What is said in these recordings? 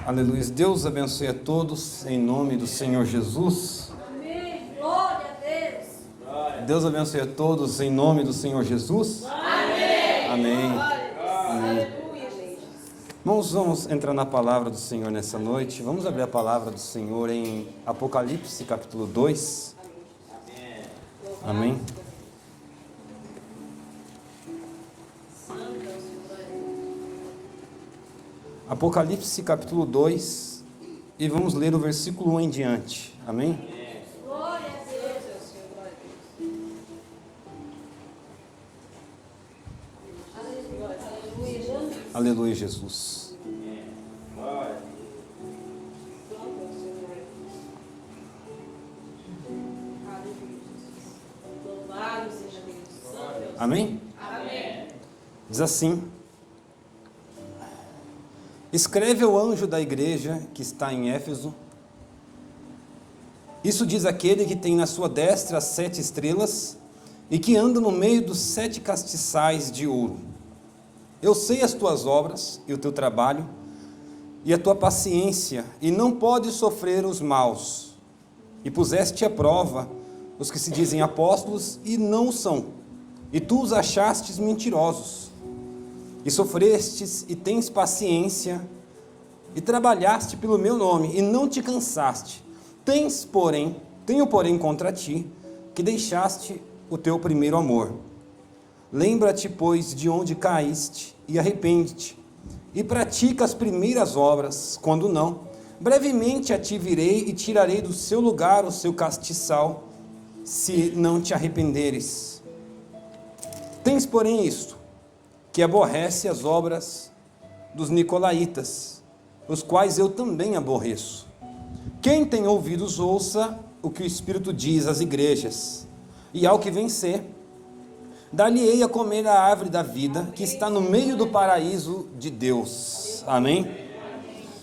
Aleluia. Deus abençoe a todos em nome do Senhor Jesus. Amém. Glória a Deus. Deus abençoe a todos em nome do Senhor Jesus. Amém. Amém. Aleluia. Irmãos, vamos entrar na palavra do Senhor nessa noite. Vamos abrir a palavra do Senhor em Apocalipse capítulo 2. Amém. Apocalipse capítulo 2, e vamos ler o versículo 1 em diante. Amém? Glória a Deus. Aleluia, Jesus. Louvado seja Deus. Amém? Amém. Diz assim: escreve ao anjo da igreja que está em Éfeso: isso diz aquele que tem na sua destra as 7 estrelas e que anda no meio dos 7 castiçais de ouro. Eu sei as tuas obras e o teu trabalho e a tua paciência, e não podes sofrer os maus, e puseste à prova os que se dizem apóstolos e não o são, e tu os achastes mentirosos, e sofrestes e tens paciência, e trabalhaste pelo meu nome, e não te cansaste. Tenho porém contra ti, que deixaste o teu primeiro amor. Lembra-te, pois, de onde caíste, e arrepende-te, e pratica as primeiras obras. Quando não, brevemente a ti virei, e tirarei do seu lugar o seu castiçal, se não te arrependeres. Tens, porém, isto, que aborrece as obras dos nicolaítas, os quais eu também aborreço. Quem tem ouvidos, ouça o que o Espírito diz às igrejas. E ao que vencer, dar-lhe-ei a comer a árvore da vida, que está no meio do paraíso de Deus. Amém?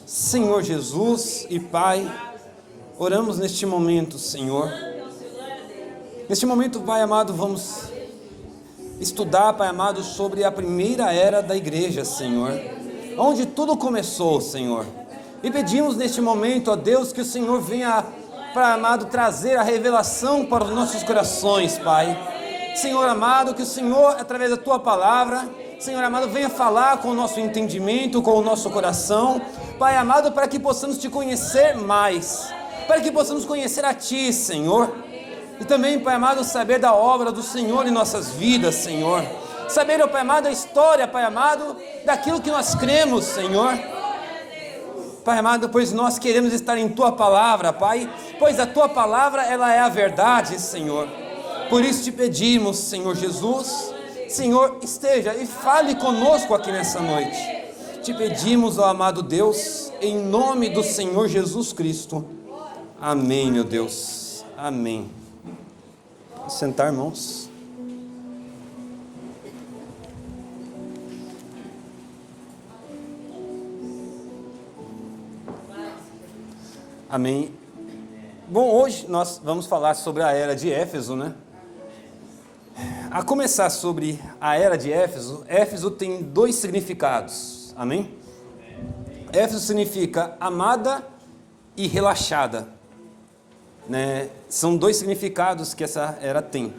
Senhor Jesus e Pai, oramos neste momento, Senhor. Neste momento, Pai amado, vamos estudar, Pai amado, sobre a primeira era da igreja, Senhor, onde tudo começou, Senhor. E pedimos neste momento, ó Deus, que o Senhor venha, Pai amado, trazer a revelação para os nossos corações, Pai. Senhor amado, que o Senhor, através da Tua palavra, Senhor amado, venha falar com o nosso entendimento, com o nosso coração, Pai amado, para que possamos Te conhecer mais, para que possamos conhecer a Ti, Senhor. E também, Pai amado, saber da obra do Senhor em nossas vidas, Senhor. Saber, ó Pai amado, a história, Pai amado, daquilo que nós cremos, Senhor. Pai amado, pois nós queremos estar em Tua palavra, Pai, pois a Tua palavra, ela é a verdade, Senhor. Por isso te pedimos, Senhor Jesus, Senhor, esteja e fale conosco aqui nessa noite. Te pedimos, ó amado Deus, em nome do Senhor Jesus Cristo. Amém, meu Deus. Amém. Vamos sentar, irmãos. Amém. Bom, hoje nós vamos falar sobre a era de Éfeso, né? A começar sobre a era de Éfeso, Éfeso tem 2 significados, amém? Éfeso significa amada e relaxada, né? São 2 significados que essa era tem.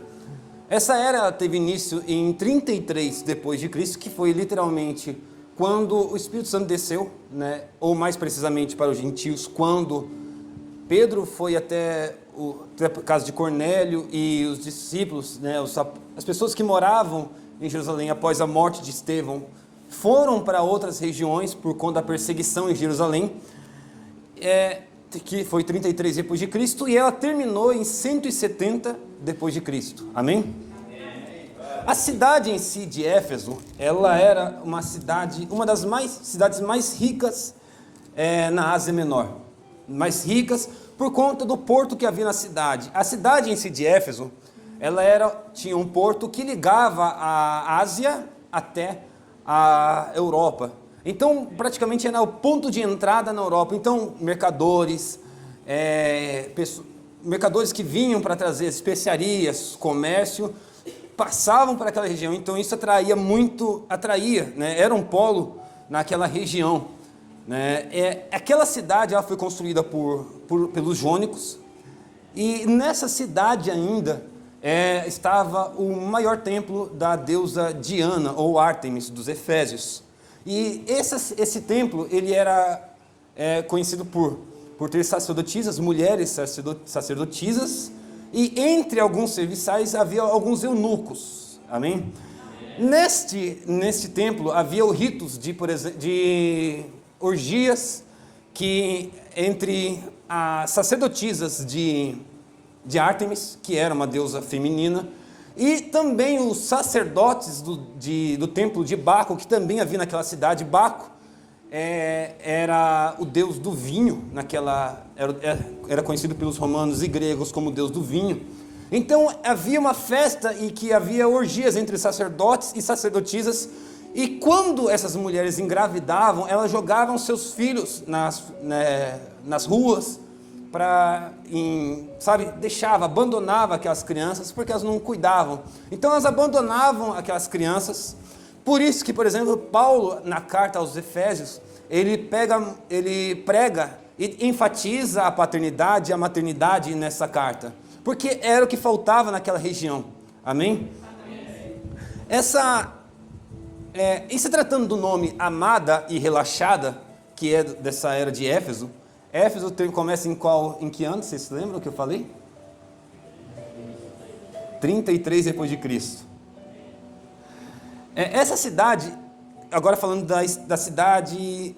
Essa era teve início em 33 depois de Cristo, que foi literalmente quando o Espírito Santo desceu, né? Ou mais precisamente para os gentios, quando Pedro foi até a casa de Cornélio e os discípulos, né, as pessoas que moravam em Jerusalém após a morte de Estevão, foram para outras regiões por conta da perseguição em Jerusalém, que foi 33 depois de Cristo, e ela terminou em 170 depois de Cristo. Amém? A cidade em si de Éfeso, ela era uma das cidades mais ricas na Ásia Menor. Mais ricas por conta do porto que havia na cidade. A cidade em si de Éfeso, tinha um porto que ligava a Ásia até a Europa. Então, praticamente era o ponto de entrada na Europa. Então, mercadores que vinham para trazer especiarias, comércio, passavam por aquela região, então isso atraía, né? Era um polo naquela região, né? Aquela cidade ela foi construída pelos jônicos, e nessa cidade ainda estava o maior templo da deusa Diana, ou Ártemis, dos Efésios. E esse templo ele era conhecido por ter sacerdotisas, mulheres sacerdotisas, e entre alguns serviçais havia alguns eunucos, amém? Neste templo havia os ritos de orgias que entre as sacerdotisas de Ártemis, que era uma deusa feminina, e também os sacerdotes do templo de Baco, que também havia naquela cidade. Baco era o deus do vinho, era conhecido pelos romanos e gregos como deus do vinho. Então havia uma festa em que havia orgias entre sacerdotes e sacerdotisas, e quando essas mulheres engravidavam, elas jogavam seus filhos nas ruas, abandonava aquelas crianças, porque elas não cuidavam. Então elas abandonavam aquelas crianças. Por isso que, por exemplo, Paulo, na carta aos Efésios, ele prega e enfatiza a paternidade e a maternidade nessa carta, porque era o que faltava naquela região, amém? Em se tratando do nome amada e relaxada, que é dessa era de Éfeso, começa em que ano? Vocês se lembram o que eu falei? 33 depois de Cristo. Essa cidade, agora falando da cidade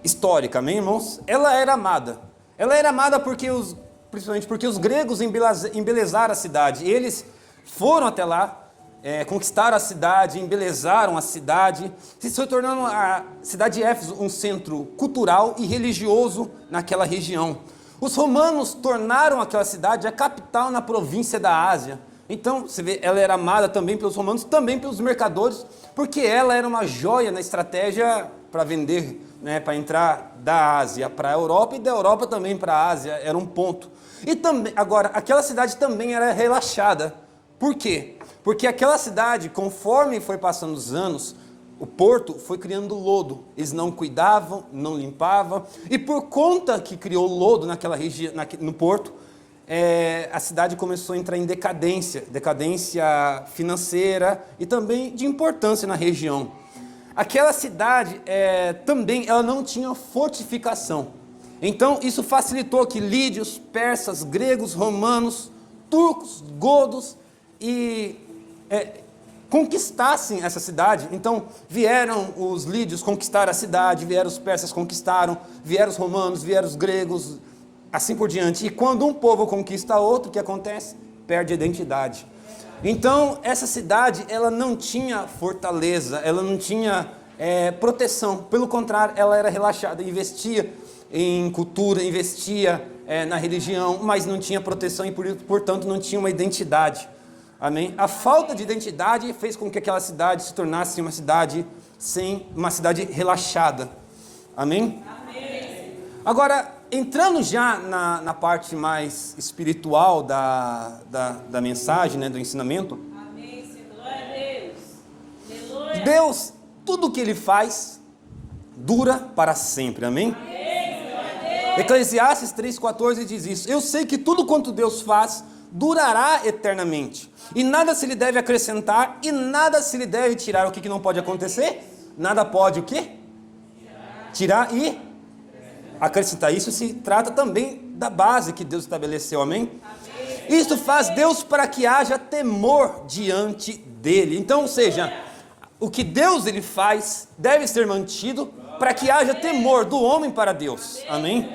histórica, amém, irmãos? Ela era amada. Ela era amada principalmente porque os gregos embelezaram a cidade. Eles foram até lá, conquistaram a cidade, embelezaram a cidade, se tornando a cidade de Éfeso um centro cultural e religioso naquela região. Os romanos tornaram aquela cidade a capital na província da Ásia. Então, você vê, ela era amada também pelos romanos, também pelos mercadores, porque ela era uma joia na estratégia para vender, né, para entrar da Ásia para a Europa, e da Europa também para a Ásia, era um ponto. E também, agora, aquela cidade também era relaxada. Por quê? Porque aquela cidade, conforme foi passando os anos, o porto foi criando lodo. Eles não cuidavam, não limpavam, e por conta que criou lodo naquela região, no porto, a cidade começou a entrar em decadência financeira e também de importância na região. Aquela cidade também ela não tinha fortificação. Então isso facilitou que lídios, persas, gregos, romanos, turcos, godos conquistassem essa cidade. Então vieram os lídios conquistar a cidade, vieram os persas conquistaram, vieram os romanos, vieram os gregos, assim por diante. E quando um povo conquista outro, o que acontece? Perde a identidade. Então, essa cidade, ela não tinha fortaleza, ela não tinha proteção. Pelo contrário, ela era relaxada, investia em cultura, investia na religião, mas não tinha proteção e, portanto, não tinha uma identidade. Amém? A falta de identidade fez com que aquela cidade se tornasse uma cidade relaxada. Amém? Amém. Agora, entrando já na parte mais espiritual da mensagem, né, do ensinamento. Amém, Senhor. Glória a Deus. Aleluia. Deus, tudo que Ele faz, dura para sempre. Amém? Amém, Senhor. Eclesiastes 3,14 diz isso. Eu sei que tudo quanto Deus faz, durará eternamente. E nada se lhe deve acrescentar, e nada se lhe deve tirar. O que não pode acontecer? Nada pode o quê? Tirar e acrescentar. Isso se trata também da base que Deus estabeleceu, amém? Amém. Isso faz Deus para que haja temor diante dele. Então, ou seja, o que Deus ele faz deve ser mantido para que haja temor do homem para Deus, amém?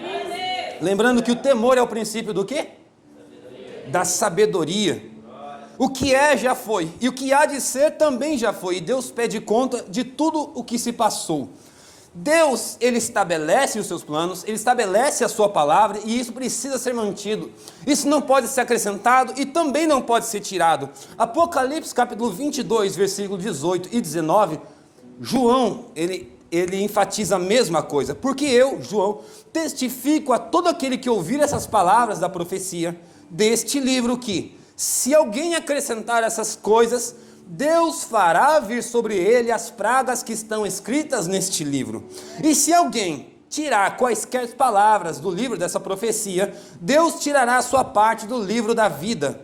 Lembrando que o temor é o princípio do quê? Da sabedoria. O que já foi, e o que há de ser também já foi, e Deus pede conta de tudo o que se passou. Deus, ele estabelece os seus planos, ele estabelece a sua palavra, e isso precisa ser mantido. Isso não pode ser acrescentado e também não pode ser tirado. Apocalipse capítulo 22, versículo 18 e 19, João, ele enfatiza a mesma coisa. Porque eu, João, testifico a todo aquele que ouvir essas palavras da profecia deste livro que, Se alguém acrescentar essas coisas, Deus fará vir sobre ele as pragas que estão escritas neste livro. E se alguém tirar quaisquer palavras do livro dessa profecia, Deus tirará a sua parte do livro da vida,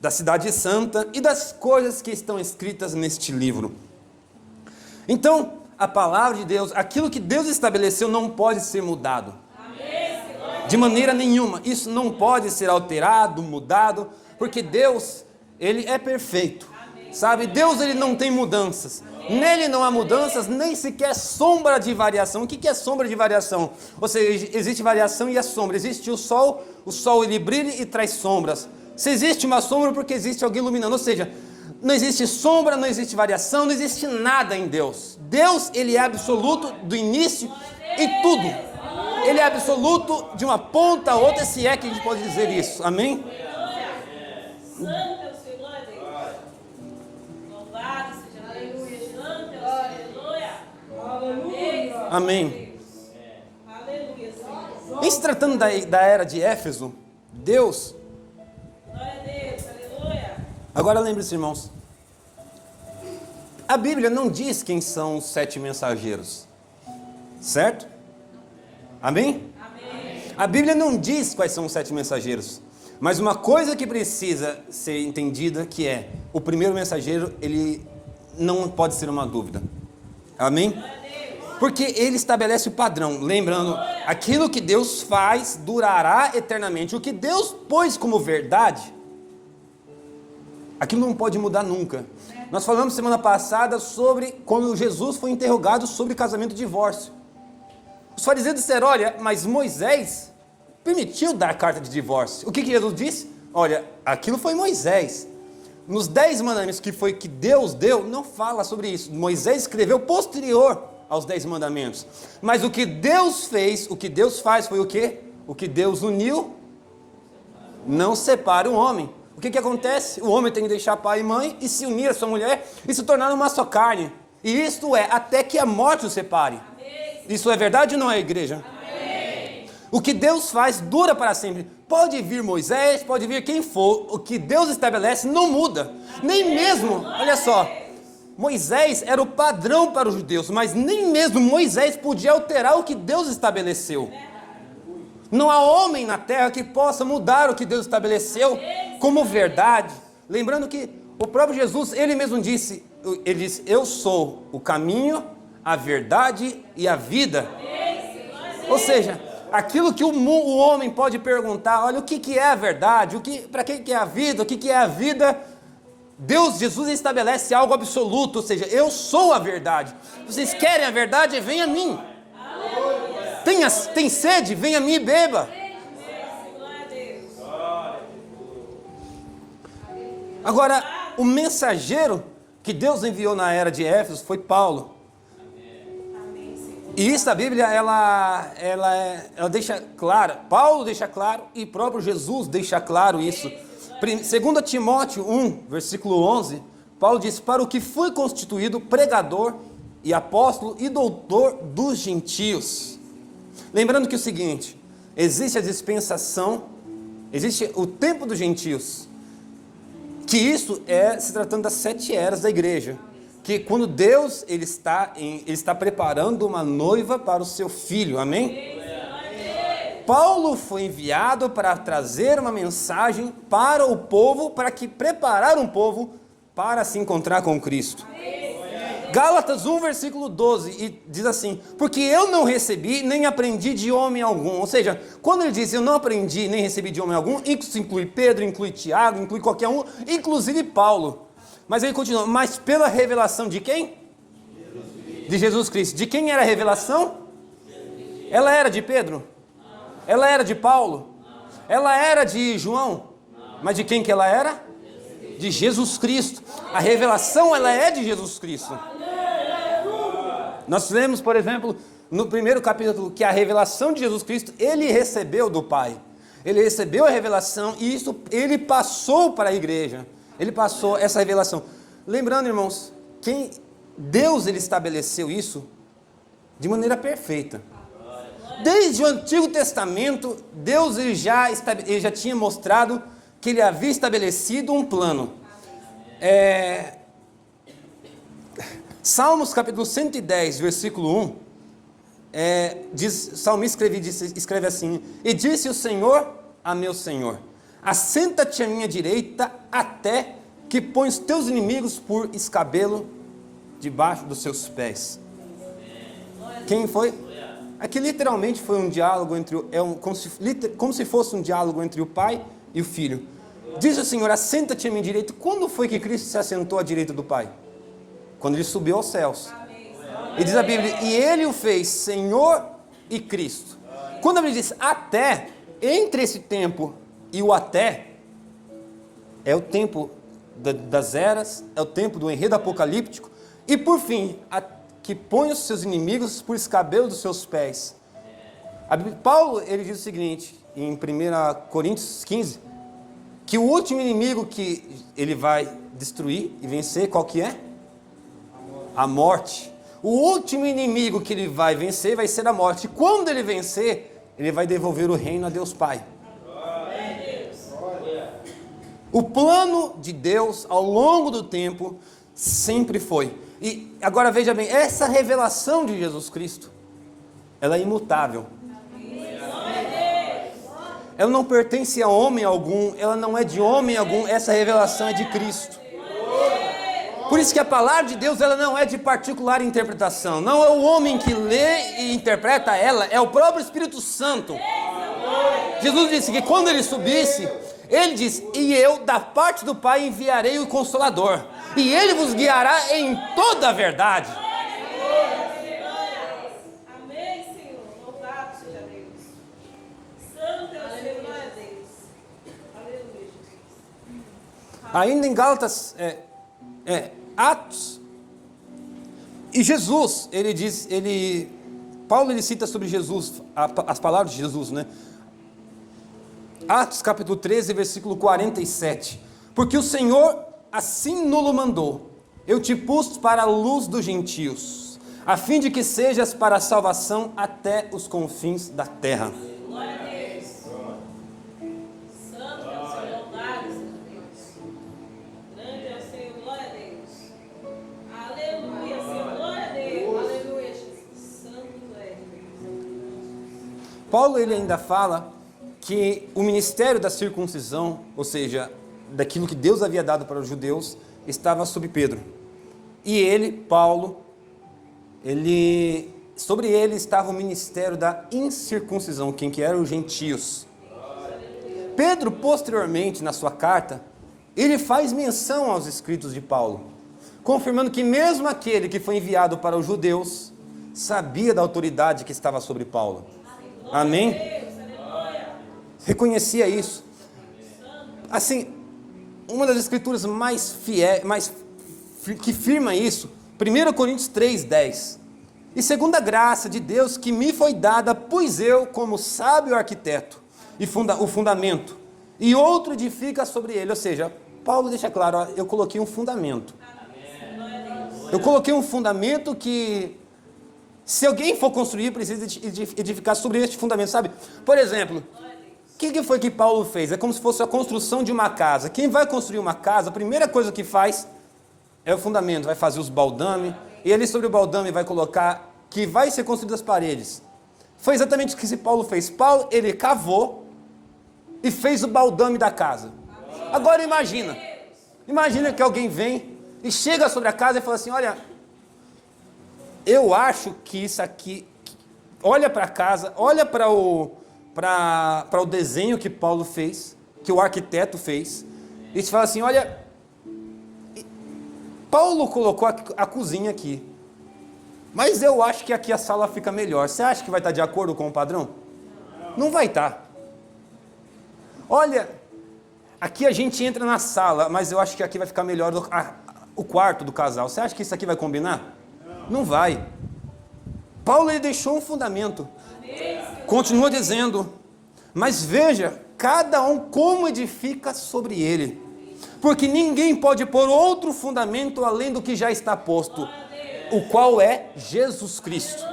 da cidade santa e das coisas que estão escritas neste livro. Então, a palavra de Deus, aquilo que Deus estabeleceu não pode ser mudado. De maneira nenhuma. Isso não pode ser alterado, mudado, porque Deus, Ele é perfeito. Sabe? Deus, Ele não tem mudanças. Nele não há mudanças, nem sequer sombra de variação. O que é sombra de variação? Ou seja, existe variação e a sombra. Existe o sol ele brilha e traz sombras. Se existe uma sombra, porque existe alguém iluminando. Ou seja, não existe sombra, não existe variação, não existe nada em Deus. Deus, Ele é absoluto do início e tudo. Ele é absoluto de uma ponta a outra, se é que a gente pode dizer isso. Amém? Santo é o Senhor, glória a Deus. Louvado seja Deus. Santo é o Senhor, aleluia. Amém. Aleluia, Senhor. Em se tratando da era de Éfeso, Deus... Glória a Deus, aleluia. Agora lembre-se, irmãos, a Bíblia não diz quem são os 7 mensageiros, certo? Amém? Amém. A Bíblia não diz quais são os 7 mensageiros, mas uma coisa que precisa ser entendida, que é, o primeiro mensageiro, ele não pode ser uma dúvida. Amém? Porque ele estabelece o padrão, lembrando, aquilo que Deus faz durará eternamente. O que Deus pôs como verdade, aquilo não pode mudar nunca. Nós falamos semana passada sobre quando Jesus foi interrogado sobre casamento e divórcio. Os fariseus disseram, olha, mas Moisés permitiu dar carta de divórcio. O que Jesus disse? Olha, aquilo foi Moisés. Nos 10 mandamentos que foi que Deus deu, não fala sobre isso. Moisés escreveu posterior aos 10 mandamentos. Mas o que Deus fez, o que Deus faz foi o quê? O que Deus uniu, não separa o homem. O que acontece? O homem tem que deixar pai e mãe e se unir a sua mulher e se tornar uma só carne. E isto é, até que a morte os separe. Isso é verdade ou não é, igreja? Amém. O que Deus faz dura para sempre. Pode vir Moisés, pode vir quem for. O que Deus estabelece não muda. Amém. Nem mesmo, olha só, Moisés era o padrão para os judeus, mas nem mesmo Moisés podia alterar o que Deus estabeleceu. Não há homem na terra que possa mudar o que Deus estabeleceu como verdade. Lembrando que o próprio Jesus, ele mesmo disse, eu sou o caminho, a verdade e a vida. Ou seja, aquilo que o homem pode perguntar, olha, o que é a verdade, para que é a vida, o que é a vida, Jesus estabelece algo absoluto, ou seja, eu sou a verdade. Vocês querem a verdade? Venha a mim. Tem sede? Venha a mim e beba. Agora, o mensageiro que Deus enviou na era de Éfeso foi Paulo. E isso a Bíblia, ela deixa claro, Paulo deixa claro e próprio Jesus deixa claro isso. 2 Timóteo 1, versículo 11, Paulo diz, para o que fui constituído pregador e apóstolo e doutor dos gentios. Lembrando que é o seguinte, existe a dispensação, existe o tempo dos gentios, que isso é se tratando das 7 eras da igreja. Que quando Deus ele está preparando uma noiva para o seu filho, amém? Paulo foi enviado para trazer uma mensagem para o povo, para preparar um povo para se encontrar com Cristo. Gálatas 1, versículo 12, e diz assim, porque eu não recebi nem aprendi de homem algum. Ou seja, quando ele diz eu não aprendi nem recebi de homem algum, isso inclui Pedro, inclui Tiago, inclui qualquer um, inclusive Paulo. Mas ele continua, mas pela revelação de quem? De Jesus Cristo. De quem era a revelação? Ela era de Pedro? Ela era de Paulo? Ela era de João? Mas de quem que ela era? De Jesus Cristo. A revelação, ela é de Jesus Cristo. Nós lemos, por exemplo, no primeiro capítulo, que a revelação de Jesus Cristo, ele recebeu do Pai. Ele recebeu a revelação e isso ele passou para a igreja. Ele passou essa revelação. Lembrando, irmãos, Deus ele estabeleceu isso de maneira perfeita. Desde o Antigo Testamento, Deus ele já tinha mostrado que ele havia estabelecido um plano. Salmos capítulo 110, versículo 1, o salmista escreve assim: e disse o Senhor a meu Senhor, assenta-te à minha direita, até que põe os teus inimigos por escabelo debaixo dos seus pés. Quem foi? Aqui literalmente foi um diálogo como se fosse um diálogo entre o pai e o filho. Diz o Senhor, assenta-te à minha direita. Quando foi que Cristo se assentou à direita do Pai? Quando ele subiu aos céus. E diz a Bíblia, e ele o fez Senhor e Cristo. Quando a Bíblia diz até, entre esse tempo e o até, é o tempo das eras, é o tempo do enredo apocalíptico, e por fim, que põe os seus inimigos por escabelo dos seus pés. Paulo, ele diz o seguinte, em 1 Coríntios 15, que o último inimigo que ele vai destruir e vencer, qual que é? A morte. O último inimigo que ele vai vencer vai ser a morte. E quando ele vencer, ele vai devolver o reino a Deus Pai. O plano de Deus ao longo do tempo sempre foi. E agora veja bem, essa revelação de Jesus Cristo, ela é imutável. Ela não pertence a homem algum, ela não é de homem algum, essa revelação é de Cristo. Por isso que a palavra de Deus, ela não é de particular interpretação. Não é o homem que lê e interpreta ela, é o próprio Espírito Santo. Jesus disse que quando ele subisse, ele disse, e eu da parte do Pai enviarei o Consolador, e ele vos guiará em toda a verdade. Amém, Senhor. Louvado seja Deus. Santo é o Senhor, glória a Deus. Aleluia, Jesus. Ainda em Gálatas, Atos, e Jesus, ele diz, Paulo ele cita sobre Jesus, as palavras de Jesus, né? Atos capítulo 13, versículo 47, porque o Senhor assim nos mandou, eu te pus para a luz dos gentios, a fim de que sejas para a salvação até os confins da terra. Glória a Deus. Santo é o Senhor, louvado seja Deus. Grande é o Senhor, glória a Deus. Aleluia, Senhor, glória a Deus. Aleluia, Jesus. Santo é Deus. Paulo ele ainda fala que o ministério da circuncisão, ou seja, daquilo que Deus havia dado para os judeus, estava sobre Pedro. E ele, Paulo, sobre ele estava o ministério da incircuncisão, quem que eram os gentios. Pedro, posteriormente, na sua carta, ele faz menção aos escritos de Paulo, confirmando que mesmo aquele que foi enviado para os judeus, sabia da autoridade que estava sobre Paulo. Amém? Reconhecia isso. Assim, uma das escrituras mais fiéis, que firma isso, 1 Coríntios 3:10. E segundo a graça de Deus que me foi dada, pus eu como sábio arquiteto o fundamento, e outro edifica sobre ele. Ou seja, Paulo deixa claro, ó, eu coloquei um fundamento. Eu coloquei um fundamento que, se alguém for construir, precisa edificar sobre este fundamento, sabe? Por exemplo, o que foi que Paulo fez? É como se fosse a construção de uma casa. Quem vai construir uma casa, a primeira coisa que faz é o fundamento. Vai fazer os baldames, e ali sobre o baldame vai colocar que vai ser construídas as paredes. Foi exatamente o que esse Paulo fez. Paulo, ele cavou e fez o baldame da casa. Agora imagina que alguém vem e chega sobre a casa e fala assim, olha, eu acho que isso aqui, olha para a casa, olha para o desenho que Paulo fez, que o arquiteto fez, e se fala assim, olha, Paulo colocou a cozinha aqui, mas eu acho que aqui a sala fica melhor. Você acha que vai estar de acordo com o padrão? Não vai estar. Olha, aqui a gente entra na sala, mas eu acho que aqui vai ficar melhor o quarto do casal. Você acha que isso aqui vai combinar? Não vai. Paulo ele deixou um fundamento. Continua dizendo, mas veja, cada um como edifica sobre ele, porque ninguém pode pôr outro fundamento além do que já está posto, o qual é Jesus Cristo.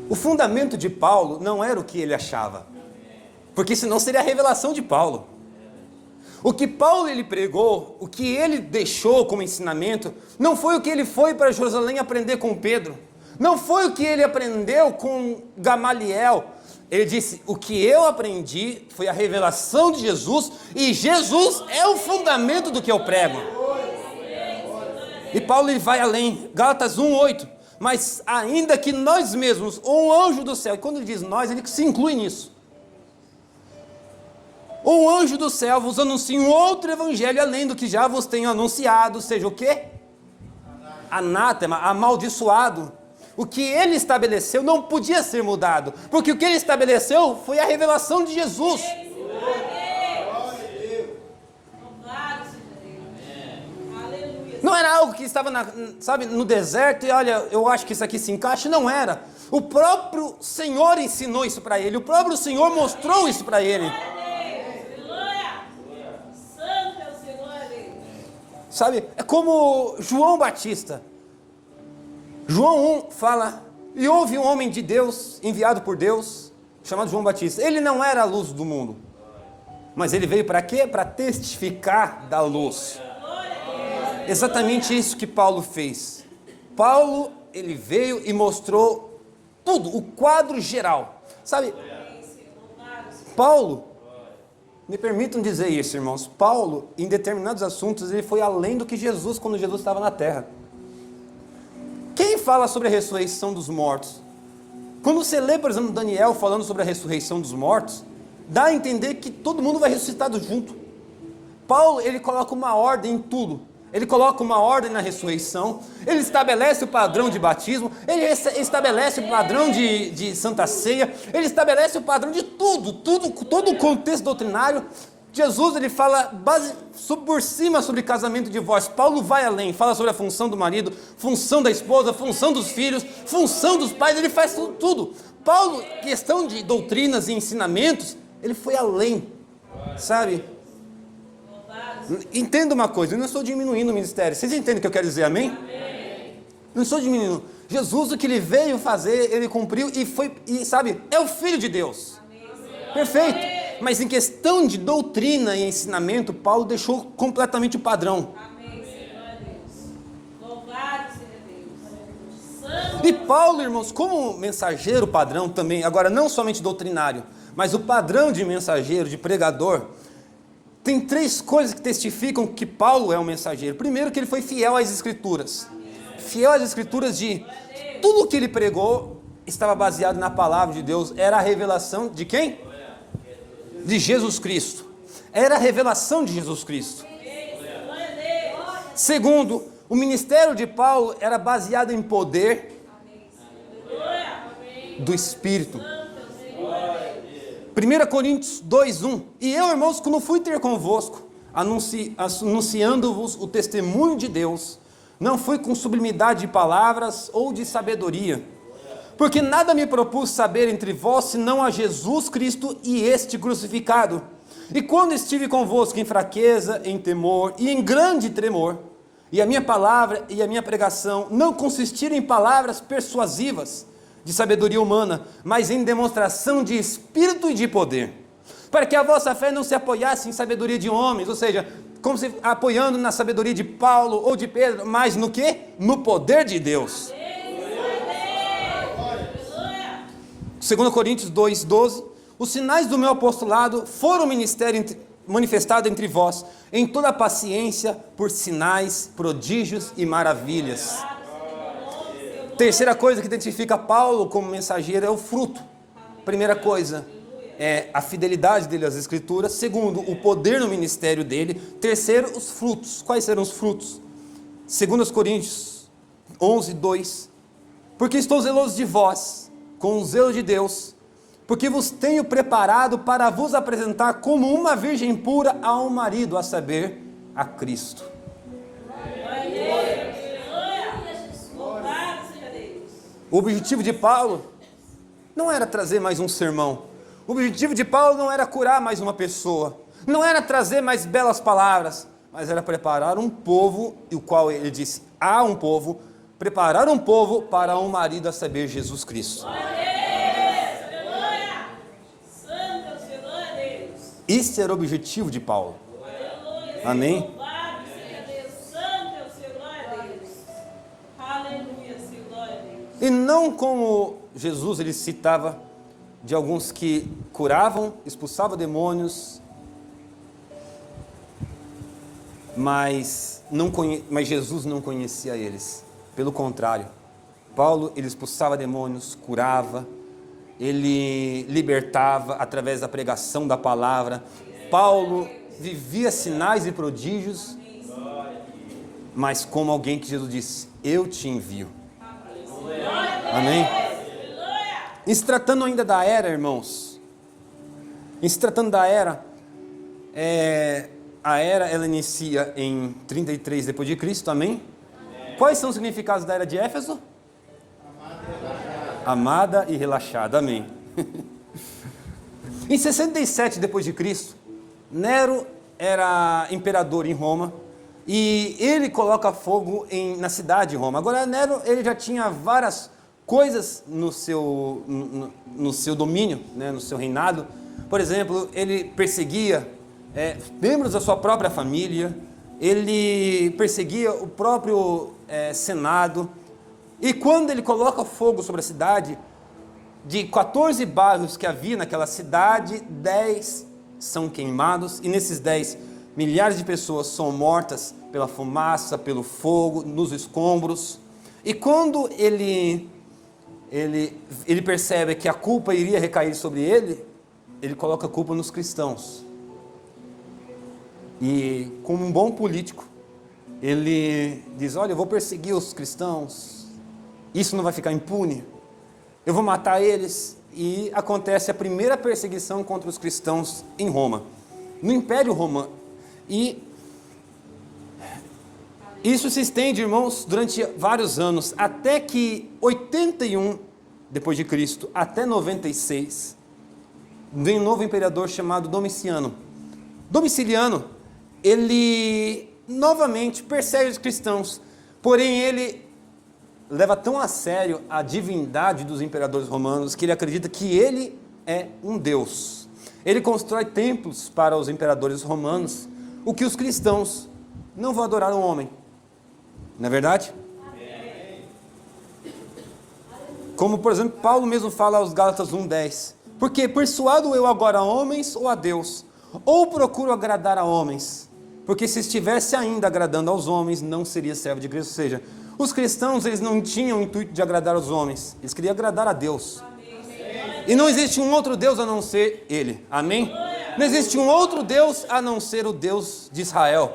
O fundamento de Paulo não era o que ele achava, porque senão seria a revelação de Paulo. O que Paulo ele pregou, o que ele deixou como ensinamento, não foi o que ele foi para Jerusalém aprender com Pedro, não foi o que ele aprendeu com Gamaliel. Ele disse, o que eu aprendi foi a revelação de Jesus, e Jesus é o fundamento do que eu prego. E Paulo ele vai além, Gálatas 1:8, mas ainda que nós mesmos, ou um anjo do céu, e quando ele diz nós, ele se inclui nisso, ou um anjo do céu vos anuncia um outro evangelho além do que já vos tenho anunciado, seja o quê? Anátema, amaldiçoado. O que ele estabeleceu não podia ser mudado, porque o que ele estabeleceu foi a revelação de Jesus. Não era algo que estava no deserto e olha, eu acho que isso aqui se encaixa. Não era. O próprio Senhor ensinou isso para ele, o próprio Senhor mostrou isso para ele. Sabe, é como João Batista. João 1 fala, e houve um homem de Deus, enviado por Deus, chamado João Batista. Ele não era a luz do mundo, mas ele veio para quê? Para testificar da luz. Exatamente isso que Paulo fez. Paulo, ele veio e mostrou tudo, o quadro geral. Sabe, Paulo, me permitam dizer isso, irmãos, Paulo, em determinados assuntos, ele foi além do que Jesus, quando Jesus estava na terra. Quem fala sobre a ressurreição dos mortos? Quando você lê, por exemplo, Daniel falando sobre a ressurreição dos mortos, dá a entender que todo mundo vai ressuscitado junto. Paulo, ele coloca uma ordem em tudo. Ele coloca uma ordem na ressurreição, ele estabelece o padrão de batismo, ele estabelece o padrão de Santa Ceia, ele estabelece o padrão de tudo, todo o contexto doutrinário. Jesus, ele fala por cima sobre casamento e divórcio. Paulo vai além, fala sobre a função do marido, função da esposa, função dos filhos, função dos pais, ele faz tudo. Paulo, questão de doutrinas e ensinamentos, ele foi além, sabe? Entenda uma coisa, eu não estou diminuindo o ministério, vocês entendem o que eu quero dizer, amém? Não estou diminuindo. Jesus, o que ele veio fazer, ele cumpriu e sabe, é o Filho de Deus. Perfeito. Mas em questão de doutrina e ensinamento, Paulo deixou completamente o padrão. E Paulo, irmãos, como mensageiro padrão também, agora não somente doutrinário, mas o padrão de mensageiro, de pregador, tem 3 coisas que testificam que Paulo é um mensageiro. Primeiro, que ele foi fiel às Escrituras. Fiel às Escrituras de tudo o que ele pregou estava baseado na palavra de Deus. Era a revelação de quem? De Jesus Cristo. Era a revelação de Jesus Cristo. Segundo, o ministério de Paulo era baseado em poder do Espírito. 1 Coríntios 2:1. E eu, irmãos, quando fui ter convosco, anunciando-vos o testemunho de Deus, não fui com sublimidade de palavras ou de sabedoria, porque nada me propus saber entre vós, senão a Jesus Cristo e este crucificado. E quando estive convosco em fraqueza, em temor e em grande tremor, e a minha palavra e a minha pregação não consistiram em palavras persuasivas de sabedoria humana, mas em demonstração de espírito e de poder, para que a vossa fé não se apoiasse em sabedoria de homens, ou seja, como se apoiando na sabedoria de Paulo ou de Pedro, mas no quê? No poder de Deus. 2 Coríntios 2:12, os sinais do meu apostolado foram manifestados entre vós, em toda a paciência, por sinais, prodígios e maravilhas. Terceira coisa que identifica Paulo como mensageiro é o fruto. Primeira coisa é a fidelidade dele às Escrituras. Segundo, o poder no ministério dele. Terceiro, os frutos. Quais serão os frutos? 2 Coríntios 11:2, porque estou zeloso de vós, com o zelo de Deus, porque vos tenho preparado para vos apresentar como uma virgem pura a um marido, a saber, a Cristo. O objetivo de Paulo não era trazer mais um sermão. O objetivo de Paulo não era curar mais uma pessoa. Não era trazer mais belas palavras, mas era preparar um povo, o qual ele disse, preparar um povo para um marido, a saber, Jesus Cristo. Esse era o objetivo de Paulo. Amém? Louvado seja Deus, santo é o Senhor, glória a Deus. Aleluia, Senhor, glória a Deus. E não como Jesus, ele citava de alguns que curavam, expulsavam demônios, mas Jesus não conhecia eles. Pelo contrário, Paulo, ele expulsava demônios, curava, ele libertava através da pregação da palavra. Paulo vivia sinais e prodígios, mas como alguém que Jesus disse, eu te envio. Amém? Em se tratando ainda da era, irmãos, em se tratando da era, a era ela inicia em 33 depois de Cristo, amém? Quais são os significados da era de Éfeso? Amada e relaxada, amém. Em 67 depois de Cristo, Nero era imperador em Roma e ele coloca fogo na cidade de Roma. Agora Nero ele já tinha várias coisas no seu domínio, né, no seu reinado. Por exemplo, ele perseguia membros da sua própria família, ele perseguia o próprio Senado. E quando ele coloca fogo sobre a cidade, de 14 bairros que havia naquela cidade, 10 são queimados, e nesses 10, milhares de pessoas são mortas pela fumaça, pelo fogo, nos escombros. E quando ele percebe que a culpa iria recair sobre ele, ele coloca a culpa nos cristãos. E como um bom político, ele diz, olha, eu vou perseguir os cristãos, isso não vai ficar impune, eu vou matar eles. E acontece a primeira perseguição contra os cristãos em Roma, no Império Romano. E isso se estende, irmãos, durante vários anos, até que 81 depois de Cristo, até 96, vem um novo imperador chamado Domiciano. Domiciliano, ele novamente persegue os cristãos, porém ele leva tão a sério a divindade dos imperadores romanos que ele acredita que ele é um Deus. Ele constrói templos para os imperadores romanos, o que os cristãos não vão adorar um homem. Não é verdade? Como, por exemplo, Paulo mesmo fala aos Gálatas 1:10. Porque persuado eu agora a homens ou a Deus? Ou procuro agradar a homens? Porque se estivesse ainda agradando aos homens, não seria servo de Cristo. Ou seja, os cristãos, eles não tinham o intuito de agradar aos homens, eles queriam agradar a Deus. E não existe um outro Deus a não ser Ele, amém? Não existe um outro Deus a não ser o Deus de Israel.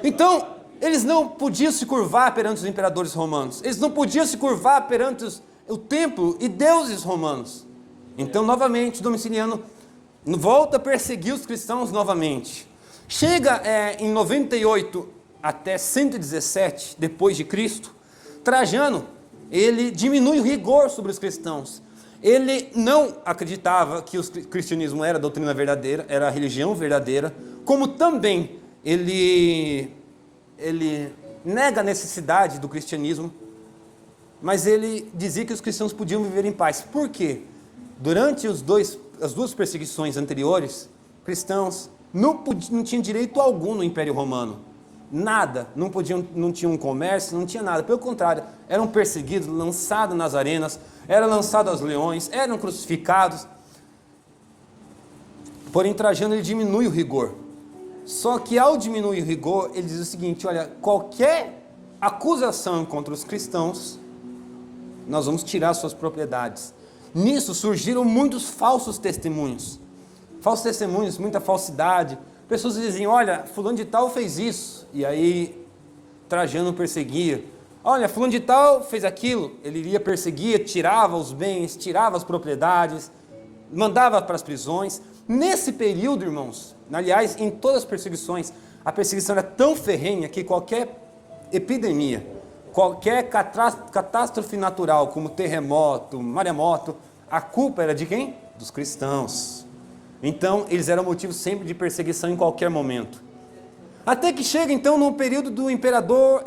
Então, eles não podiam se curvar perante os imperadores romanos, eles não podiam se curvar perante o templo e deuses romanos. Então, novamente, Domiciliano volta a perseguir os cristãos novamente. Chega em 98 até 117 depois de Cristo, Trajano, ele diminui o rigor sobre os cristãos. Ele não acreditava que o cristianismo era a doutrina verdadeira, era a religião verdadeira, como também ele nega a necessidade do cristianismo, mas ele dizia que os cristãos podiam viver em paz. Por quê? Durante as duas perseguições anteriores, cristãos não tinham direito algum no Império Romano. Nada, não tinham comércio, não tinha nada. Pelo contrário, eram perseguidos, lançados nas arenas, eram lançados aos leões, eram crucificados. Porém, Trajano ele diminui o rigor. Só que ao diminuir o rigor, ele diz o seguinte: olha, qualquer acusação contra os cristãos, nós vamos tirar suas propriedades. Nisso surgiram muitos falsos testemunhos. Falsos testemunhos, muita falsidade. Pessoas dizem, olha, fulano de tal fez isso. E aí, Trajano perseguia. Olha, fulano de tal fez aquilo. Ele iria perseguir, tirava os bens, tirava as propriedades, mandava para as prisões. Nesse período, irmãos, aliás, em todas as perseguições, a perseguição era tão ferrenha que qualquer epidemia, qualquer catástrofe natural, como terremoto, maremoto, a culpa era de quem? Dos cristãos. Então, eles eram motivo sempre de perseguição em qualquer momento. Até que chega, então, no período do imperador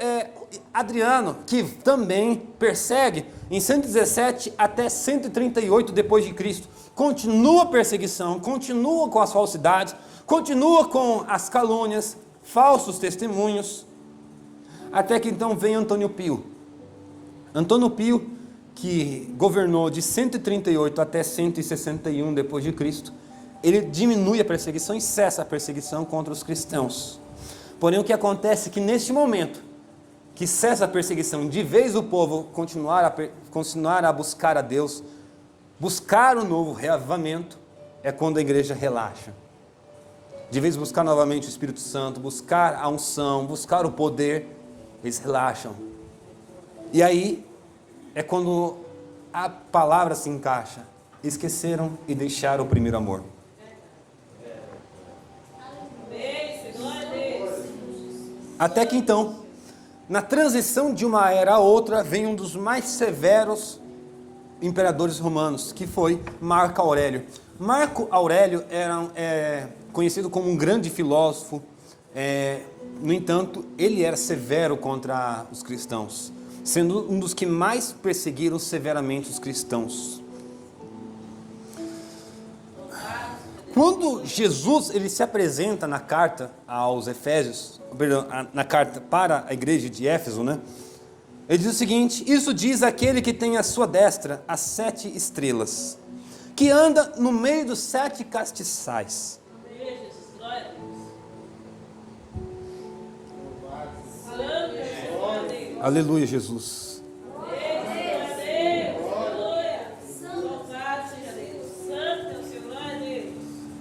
Adriano, que também persegue em 117 até 138 depois de Cristo. continua a perseguição, continua com as falsidades, continua com as calúnias, falsos testemunhos, até que então vem Antônio Pio. Antônio Pio, que governou de 138 até 161 depois de Cristo, ele diminui a perseguição e cessa a perseguição contra os cristãos. Porém, o que acontece é que neste momento, que cessa a perseguição, de vez o povo continuar a buscar a Deus, buscar o novo reavivamento, é quando a igreja relaxa. De vez buscar novamente o Espírito Santo, buscar a unção, buscar o poder, eles relaxam. E aí é quando a palavra se encaixa. Esqueceram e deixaram o primeiro amor. Até que então, na transição de uma era a outra, vem um dos mais severos imperadores romanos, que foi Marco Aurélio. Marco Aurélio era conhecido como um grande filósofo, no entanto, ele era severo contra os cristãos, sendo um dos que mais perseguiram severamente os cristãos. Quando Jesus ele se apresenta na carta aos Efésios, na carta para a igreja de Éfeso, né? Ele diz o seguinte: isso diz aquele que tem à sua destra as 7 estrelas, que anda no meio dos 7 castiçais. Aleluia, Jesus.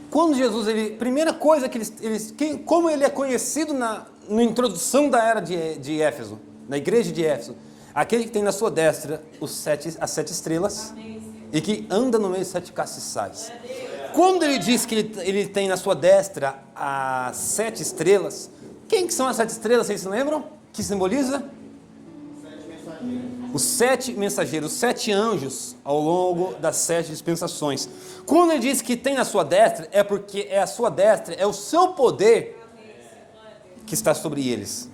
Quando Jesus, primeira coisa que como ele é conhecido na introdução da era de Éfeso, na igreja de Éfeso, aquele que tem na sua destra as 7 estrelas e que anda no meio dos 7 castiçais. Quando ele diz que ele tem na sua destra as 7 estrelas, quem que são as 7 estrelas, vocês se lembram? Que simboliza? Os 7 mensageiros, os 7 anjos ao longo das 7 dispensações. Quando ele diz que tem na sua destra, é porque a sua destra, é o seu poder que está sobre eles.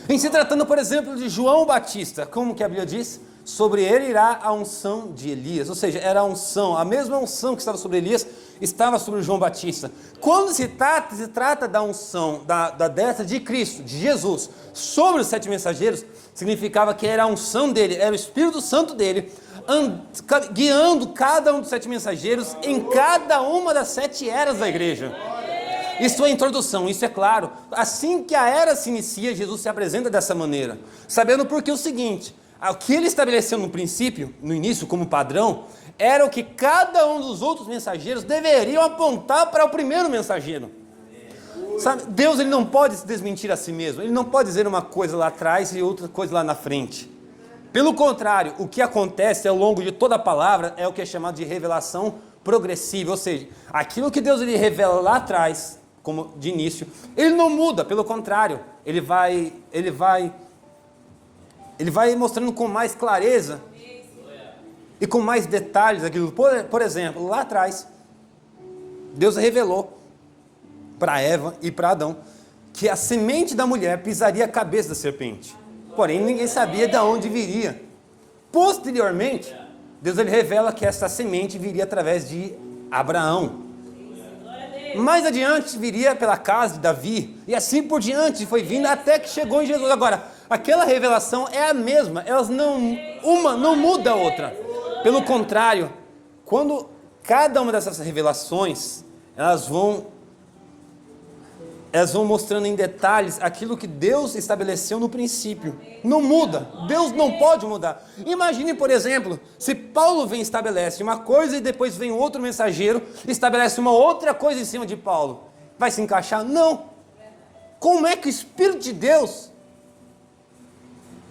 Em se tratando, por exemplo, de João Batista, como que a Bíblia diz? Sobre ele irá a unção de Elias, ou seja, era a unção, a mesma unção que estava sobre Elias, estava sobre João Batista. Quando se trata da unção, da destra de Cristo, de Jesus, sobre os 7 mensageiros, significava que era a unção dele, era o Espírito Santo dele, guiando cada um dos 7 mensageiros em cada uma das 7 eras da igreja. Isso é introdução, isso é claro. Assim que a era se inicia, Jesus se apresenta dessa maneira, sabendo porque o seguinte: o que ele estabeleceu no princípio, no início, como padrão, era o que cada um dos outros mensageiros deveriam apontar para o primeiro mensageiro. Sabe, Deus ele não pode se desmentir a si mesmo, ele não pode dizer uma coisa lá atrás e outra coisa lá na frente. Pelo contrário, o que acontece ao longo de toda a palavra é o que é chamado de revelação progressiva, ou seja, aquilo que Deus ele revela lá atrás, como de início, ele não muda, pelo contrário, ele vai mostrando com mais clareza e com mais detalhes aquilo. Por exemplo, lá atrás, Deus revelou para Eva e para Adão que a semente da mulher pisaria a cabeça da serpente. Porém, ninguém sabia de onde viria. Posteriormente, Deus ele revela que essa semente viria através de Abraão. Mais adiante viria pela casa de Davi, e assim por diante foi vindo até que chegou em Jesus. Agora, aquela revelação é a mesma, uma não muda a outra. Pelo contrário, quando cada uma dessas revelações, elas vão mostrando em detalhes aquilo que Deus estabeleceu no princípio. Não muda, Deus não pode mudar. Imagine, por exemplo, se Paulo vem e estabelece uma coisa e depois vem outro mensageiro e estabelece uma outra coisa em cima de Paulo. Vai se encaixar? Não. Como é que o Espírito de Deus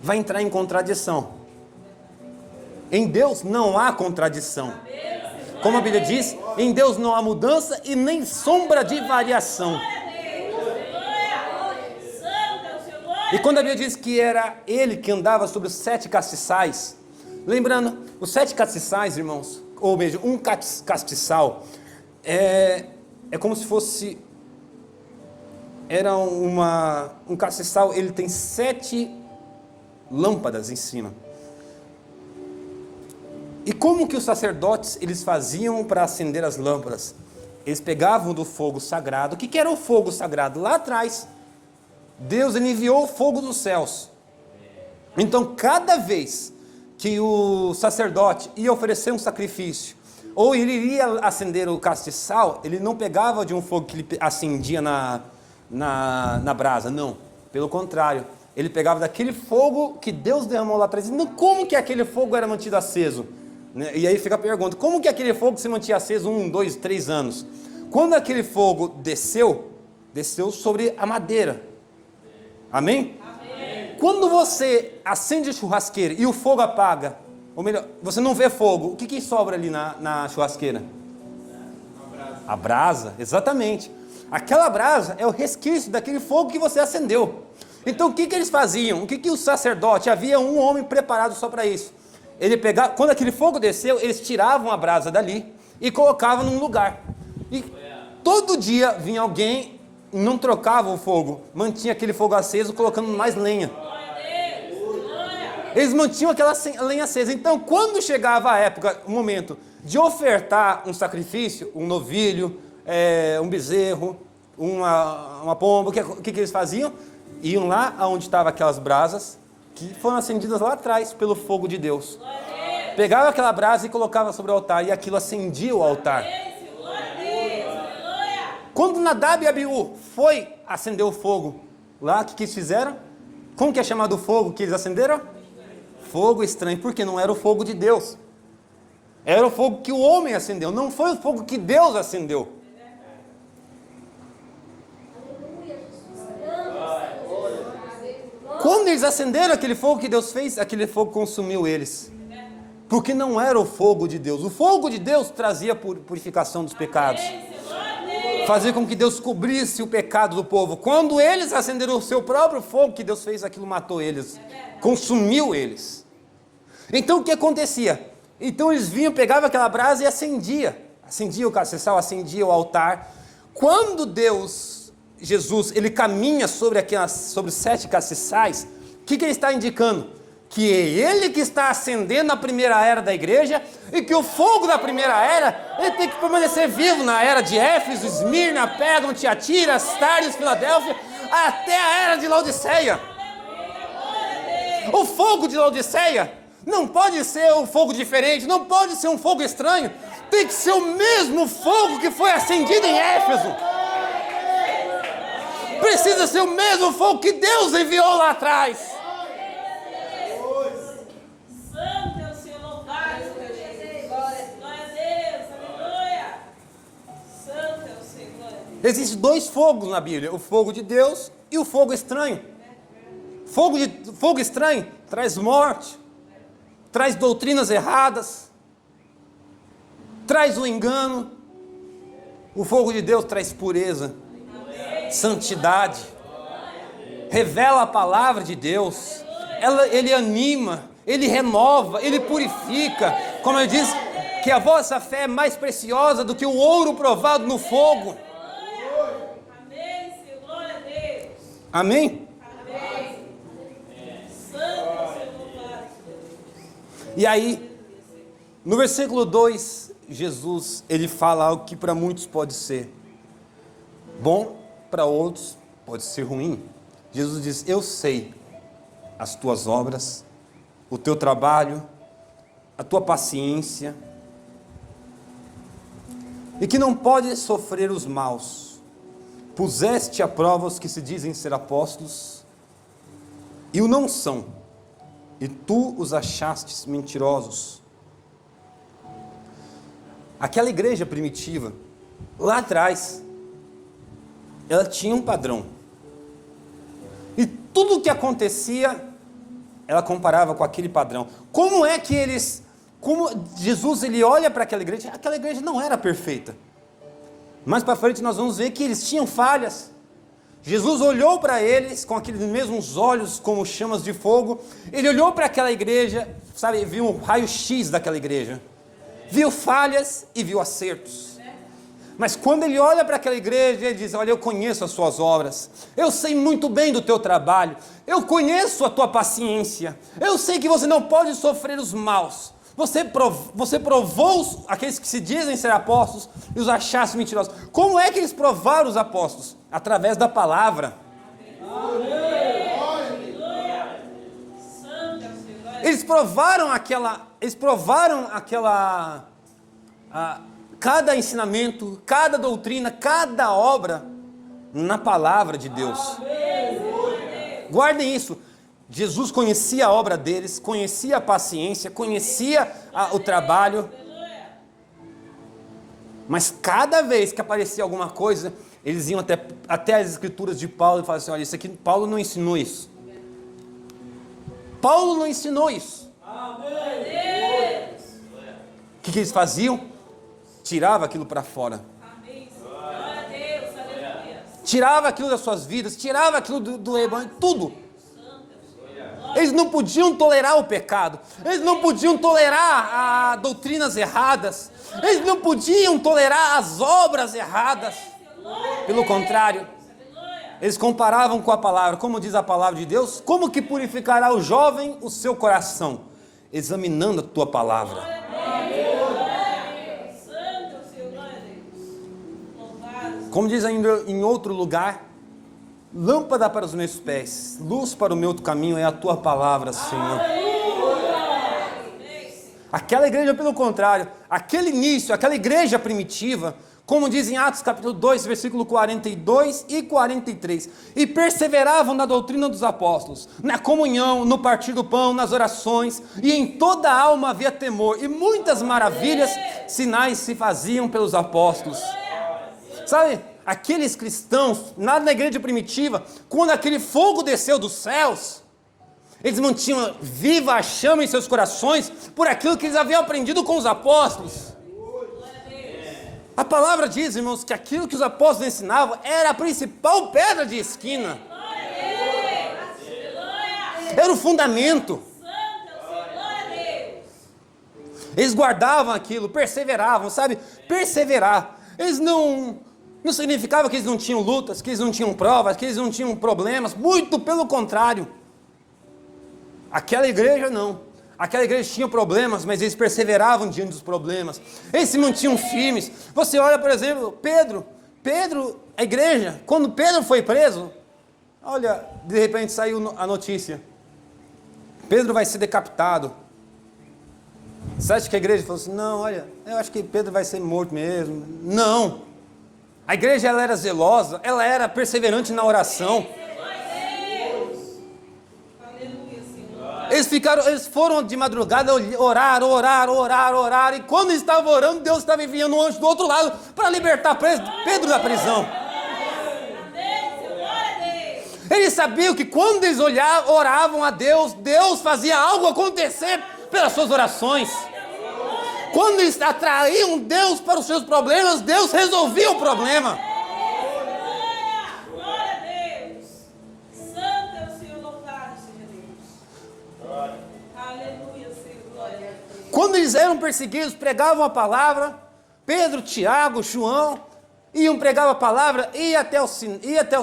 vai entrar em contradição? Em Deus não há contradição. Como a Bíblia diz, em Deus não há mudança e nem sombra de variação. E quando a Bíblia diz que era ele que andava sobre os 7 castiçais, lembrando, os 7 castiçais, irmãos, ou mesmo um castiçal, é como se fosse, um castiçal, ele tem 7 lâmpadas em cima. E como que os sacerdotes eles faziam para acender as lâmpadas? Eles pegavam do fogo sagrado. O que era o fogo sagrado? Lá atrás, Deus ele enviou o fogo dos céus. Então, cada vez que o sacerdote ia oferecer um sacrifício, ou ele iria acender o castiçal, ele não pegava de um fogo que ele acendia na brasa, não. Pelo contrário, ele pegava daquele fogo que Deus derramou lá atrás. Então, como que aquele fogo era mantido aceso? E aí fica a pergunta, como que aquele fogo se mantinha aceso 1, 2, 3 anos? Quando aquele fogo desceu sobre a madeira. Amém? Amém. Quando você acende a churrasqueira e o fogo apaga, ou melhor, você não vê fogo, o que sobra ali na churrasqueira? A brasa, exatamente. Aquela brasa é o resquício daquele fogo que você acendeu. Então o que eles faziam? O que o sacerdote, havia um homem preparado só para isso. Ele pegava, quando aquele fogo desceu, eles tiravam a brasa dali e colocavam num lugar. E todo dia vinha alguém, não trocava o fogo, mantinha aquele fogo aceso, colocando mais lenha. Eles mantinham aquela lenha acesa. Então, quando chegava a época, o momento de ofertar um sacrifício, um novilho, um bezerro, uma pomba, o que eles faziam? Iam lá onde estavam aquelas brasas, que foram acendidas lá atrás pelo fogo de Deus. Pegava aquela brasa e colocava sobre o altar, e aquilo acendia o altar. Quando Nadab e Abiú foi acender o fogo, lá, o que eles fizeram? Como que é chamado o fogo que eles acenderam? Fogo estranho, porque não era o fogo de Deus. Era o fogo que o homem acendeu, não foi o fogo que Deus acendeu. Quando eles acenderam aquele fogo que Deus fez, aquele fogo consumiu eles. Porque não era o fogo de Deus. O fogo de Deus trazia purificação dos pecados. Fazia com que Deus cobrisse o pecado do povo. Quando eles acenderam o seu próprio fogo que Deus fez, aquilo matou eles. Consumiu eles. Então o que acontecia? Então eles vinham, pegavam aquela brasa e acendia. Acendia o castiçal, acendia o altar. Quando Jesus, ele caminha sobre os 7 castiçais, o que ele está indicando? Que é ele que está acendendo a primeira era da igreja e que o fogo da primeira era, ele tem que permanecer vivo na era de Éfeso, Esmirna, Pérgamo, Tiatira, Sardes, Filadélfia, até a era de Laodiceia. O fogo de Laodiceia não pode ser um fogo diferente, não pode ser um fogo estranho, tem que ser o mesmo fogo que foi acendido em Éfeso. Precisa ser o mesmo fogo que Deus enviou lá atrás. Santo é o Senhor, louvado seja Deus. Glória a Deus, aleluia. Santo é o Senhor, glória a Deus. Existem 2 fogos na Bíblia, o fogo de Deus e o fogo estranho. Fogo estranho traz morte, traz doutrinas erradas, traz o engano. O fogo de Deus traz pureza, santidade, revela a palavra de Deus, ele anima, ele renova, ele purifica. Como eu disse, que a vossa fé é mais preciosa do que o ouro provado no fogo. Amém, Senhor, glória a Deus. Amém? Amém. Santo é o Senhor, louvado seja Deus. E aí, no versículo 2, Jesus, ele fala algo que para muitos pode ser bom, para outros pode ser ruim. Jesus diz: eu sei as tuas obras, o teu trabalho, a tua paciência, e que não podes sofrer os maus. Puseste à prova os que se dizem ser apóstolos e o não são, e tu os achastes mentirosos. Aquela igreja primitiva, lá atrás, ela tinha um padrão. E tudo o que acontecia, ela comparava com aquele padrão. Como Jesus ele olha para aquela igreja não era perfeita. Mais para frente nós vamos ver que eles tinham falhas. Jesus olhou para eles com aqueles mesmos olhos como chamas de fogo. Ele olhou para aquela igreja, sabe, viu um raio-x daquela igreja. Viu falhas e viu acertos. Mas quando ele olha para aquela igreja, ele diz: olha, eu conheço as suas obras, eu sei muito bem do teu trabalho, eu conheço a tua paciência, eu sei que você não pode sofrer os maus, Você provou aqueles que se dizem ser apóstolos e os achaste mentirosos. Como é que eles provaram os apóstolos? Através da palavra. Eles provaram cada ensinamento, cada doutrina, cada obra na palavra de Deus. Guardem isso. Jesus conhecia a obra deles, conhecia a paciência, conhecia o trabalho. Mas cada vez que aparecia alguma coisa, eles iam até as escrituras de Paulo e falavam assim: olha, isso aqui, Paulo não ensinou isso. Paulo não ensinou isso. O que eles faziam? Tirava aquilo para fora. Tirava aquilo das suas vidas, tirava aquilo do rebanho, tudo. Eles não podiam tolerar o pecado, eles não podiam tolerar doutrinas erradas, eles não podiam tolerar as obras erradas. Pelo contrário, eles comparavam com a palavra. Como diz a palavra de Deus: como que purificará o jovem o seu coração? Examinando a tua palavra. Como diz ainda em outro lugar: lâmpada para os meus pés, luz para o meu caminho é a tua palavra, Senhor. Aquela igreja, pelo contrário, aquele início, aquela igreja primitiva, como diz em Atos capítulo 2, versículo 42 e 43, e perseveravam na doutrina dos apóstolos, na comunhão, no partir do pão, nas orações, e em toda a alma havia temor, e muitas maravilhas, sinais se faziam pelos apóstolos. Sabe, aqueles cristãos, na igreja primitiva, quando aquele fogo desceu dos céus, eles mantinham viva a chama em seus corações, por aquilo que eles haviam aprendido com os apóstolos. A palavra diz, irmãos, que aquilo que os apóstolos ensinavam era a principal pedra de esquina. Era o fundamento. Eles guardavam aquilo, perseveravam, sabe? Perseverar. Eles não significava que eles não tinham lutas, que eles não tinham provas, que eles não tinham problemas. Muito pelo contrário. Aquela igreja não. Aquela igreja tinha problemas, mas eles perseveravam diante dos problemas. Eles se mantinham firmes. Você olha, por exemplo, Pedro, a igreja, quando Pedro foi preso, olha, de repente saiu a notícia: Pedro vai ser decapitado. Você acha que a igreja falou assim: não, olha, eu acho que Pedro vai ser morto mesmo? Não. A igreja, ela era zelosa, ela era perseverante na oração. Eles foram de madrugada orar, e quando eles estavam orando, Deus estava enviando um anjo do outro lado para libertar Pedro da prisão. Eles sabiam que quando eles oravam a Deus, Deus fazia algo acontecer pelas suas orações. Quando eles atraíam Deus para os seus problemas, Deus resolvia o problema. Quando eles eram perseguidos, pregavam a palavra. Pedro, Tiago, João iam pregar a palavra, ia até o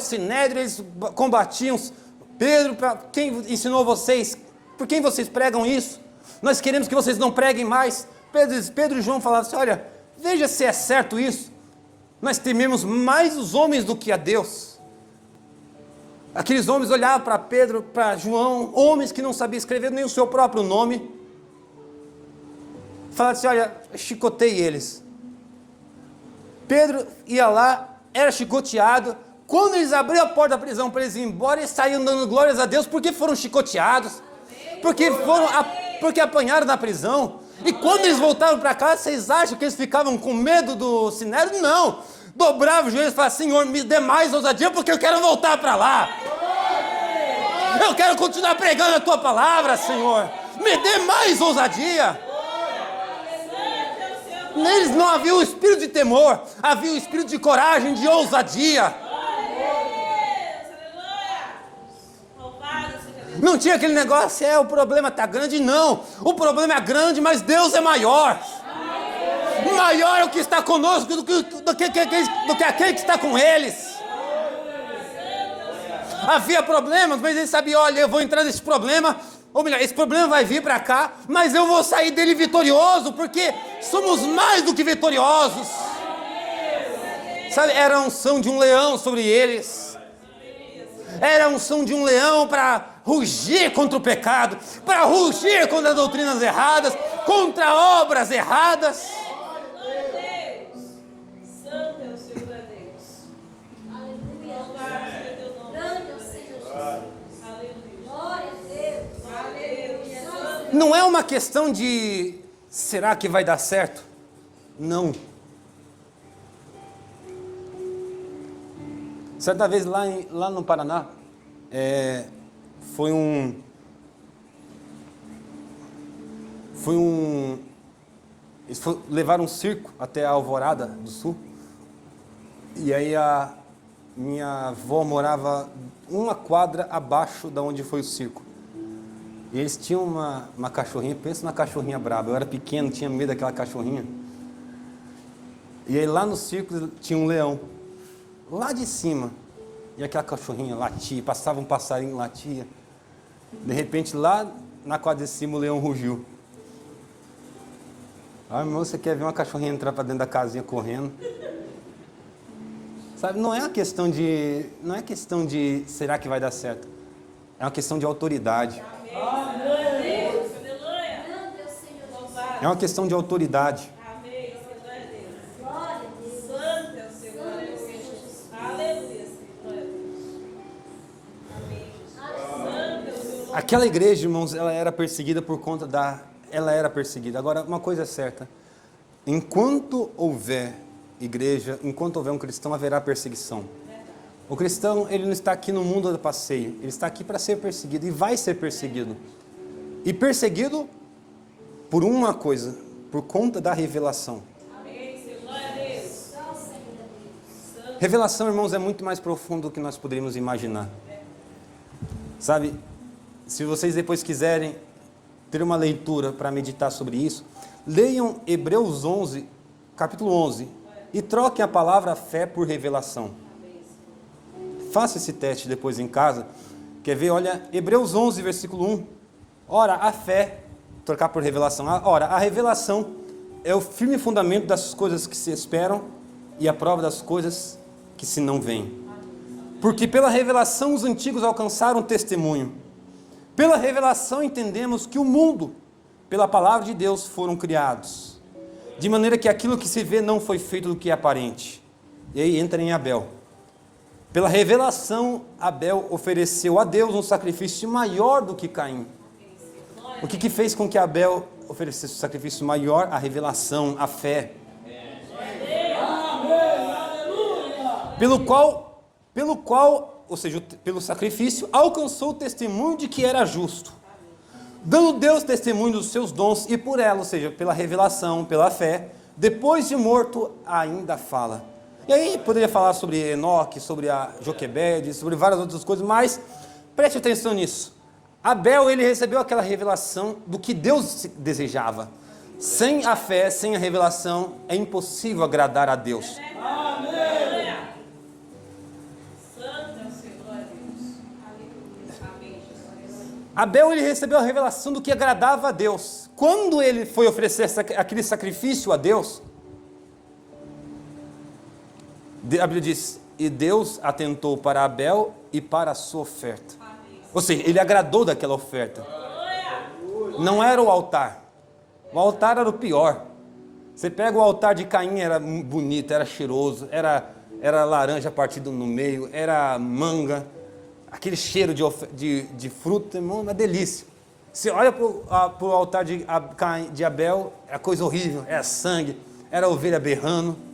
Sinédrio, eles combatiam. Pedro, quem ensinou vocês? Por quem vocês pregam isso? Nós queremos que vocês não preguem mais. Pedro e João falavam assim: olha, veja se é certo isso. Nós tememos mais os homens do que a Deus. Aqueles homens olhavam para Pedro, para João, homens que não sabiam escrever nem o seu próprio nome. Falaram assim: olha, chicotei eles. Pedro ia lá, era chicoteado. Quando eles abriram a porta da prisão para eles ir embora, eles saíam dando glórias a Deus porque foram chicoteados, porque apanharam na prisão. E quando eles voltaram para casa, vocês acham que eles ficavam com medo do Sinédrio? Não. Dobravam os joelhos e falavam: Senhor, me dê mais ousadia, porque eu quero voltar para lá. Eu quero continuar pregando a tua palavra, Senhor. Me dê mais ousadia. Neles não havia o espírito de temor, havia o espírito de coragem, de ousadia. Não tinha aquele negócio: o problema está grande. Não, o problema é grande, mas Deus é maior. Maior é o que está conosco do que aquele que está com eles. Havia problemas, mas ele sabia: olha, eu vou entrar nesse problema. Ou melhor, esse problema vai vir para cá, mas eu vou sair dele vitorioso, porque somos mais do que vitoriosos. Sabe, era a unção de um leão sobre eles. Era a unção de um leão para rugir contra o pecado, para rugir contra doutrinas erradas, contra obras erradas. Santo é o Senhor Deus. Aleluia. Louvado seja teu nome. Grande é o Senhor. Aleluia. Glória a Deus. Aleluia. Não é uma questão de será que vai dar certo? Não. Certa vez lá no Paraná, eles levaram um circo até a Alvorada do Sul. E aí a minha avó morava uma quadra abaixo da onde foi o circo. E eles tinham uma cachorrinha, pensa na cachorrinha braba. Eu era pequeno, tinha medo daquela cachorrinha. E aí lá no circo tinha um leão, lá de cima. E aquela cachorrinha latia, passava um passarinho, latia. De repente lá na quadra de cima o leão rugiu. Ah, irmão, você quer ver uma cachorrinha entrar para dentro da casinha correndo? Sabe, não é questão de será que vai dar certo. É uma questão de autoridade. Aleluia. Grande é o Senhor. É uma questão de autoridade. Amém. Senhor é Deus. Glória a Deus. Santo é o Senhor. Aleluia. Senhor é Deus. Amém. Santo é o Senhor. Aquela igreja, irmãos, ela era perseguida por conta ela era perseguida. Agora, uma coisa é certa. Enquanto houver igreja, enquanto houver um cristão, haverá perseguição. O cristão, ele não está aqui no mundo do passeio. Ele está aqui para ser perseguido e vai ser perseguido. E perseguido por uma coisa, por conta da revelação. Amém. Senhor é Deus. Só o Senhor é Deus. Revelação, irmãos, é muito mais profundo do que nós poderíamos imaginar. Sabe, se vocês depois quiserem ter uma leitura para meditar sobre isso, leiam Hebreus 11, capítulo 11, e troquem a palavra fé por revelação. Faça esse teste depois em casa. Quer ver? Olha, Hebreus 11, versículo 1. Ora, a fé, trocar por revelação. Ora, a revelação é o firme fundamento das coisas que se esperam e a prova das coisas que se não veem. Porque pela revelação os antigos alcançaram testemunho. Pela revelação entendemos que o mundo, pela palavra de Deus, foram criados. De maneira que aquilo que se vê não foi feito do que é aparente. E aí entra em Abel. Pela revelação, Abel ofereceu a Deus um sacrifício maior do que Caim. O que fez com que Abel oferecesse um sacrifício maior? A revelação, a fé. Pelo qual, ou seja, pelo sacrifício, alcançou o testemunho de que era justo. Dando Deus testemunho dos seus dons e por ela, ou seja, pela revelação, pela fé, depois de morto, ainda fala. E aí poderia falar sobre Enoque, sobre a Joquebede, sobre várias outras coisas, mas preste atenção nisso. Abel, ele recebeu aquela revelação do que Deus desejava. Sem a fé, sem a revelação, é impossível agradar a Deus. Aleluia. Santo é o Senhor Deus. Aleluia. Amém. Jesus. Abel, ele recebeu a revelação do que agradava a Deus. Quando ele foi oferecer aquele sacrifício a Deus, a Bíblia diz, e Deus atentou para Abel e para a sua oferta. Ou seja, ele agradou daquela oferta. Não era o altar. O altar era o pior. Você pega o altar de Caim, era bonito, era cheiroso, era laranja partida no meio, era manga, aquele cheiro de fruta, uma delícia. Você olha para o altar de Abel, é coisa horrível, era sangue, era ovelha berrando.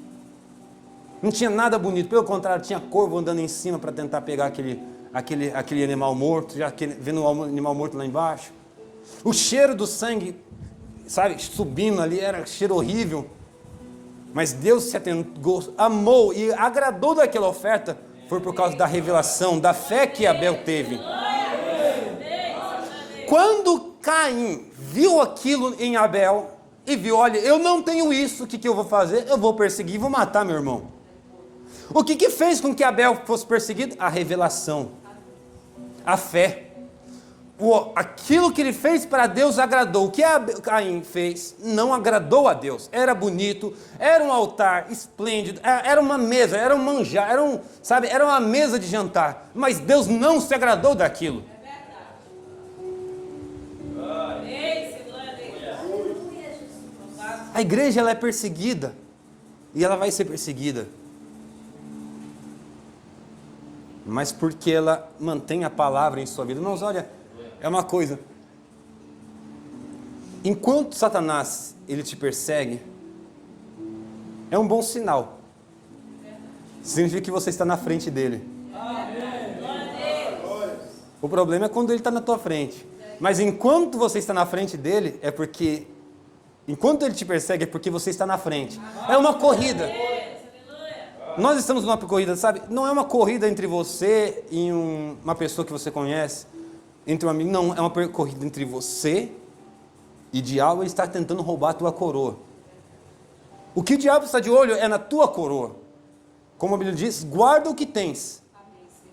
Não tinha nada bonito, pelo contrário, tinha corvo andando em cima para tentar pegar aquele animal morto, já vendo o animal morto lá embaixo. O cheiro do sangue, sabe, subindo ali, era cheiro horrível. Mas Deus se atentou, amou e agradou daquela oferta, foi por causa da revelação, da fé que Abel teve. Quando Caim viu aquilo em Abel, e viu, olha, eu não tenho isso, o que eu vou fazer? Eu vou perseguir e vou matar meu irmão. O que fez com que Abel fosse perseguido? A revelação, a fé. aquilo que ele fez para Deus agradou. O que Caim fez não agradou a Deus. Era bonito, era um altar esplêndido, era uma mesa, era um manjar, era uma mesa de jantar. Mas Deus não se agradou daquilo. A igreja ela é perseguida e ela vai ser perseguida. Mas porque ela mantém a palavra em sua vida. Irmãos, olha, é uma coisa. Enquanto Satanás ele te persegue, é um bom sinal. Significa que você está na frente dele. O problema é quando ele está na tua frente. Mas enquanto você está na frente dele, é porque... Enquanto ele te persegue, é porque você está na frente. É uma corrida. Nós estamos numa corrida, sabe? Não é uma corrida entre você e uma pessoa que você conhece, entre um amigo. Não, é uma corrida entre você e o diabo. Ele está tentando roubar a tua coroa. O que o diabo está de olho é na tua coroa. Como a Bíblia diz, guarda o que tens,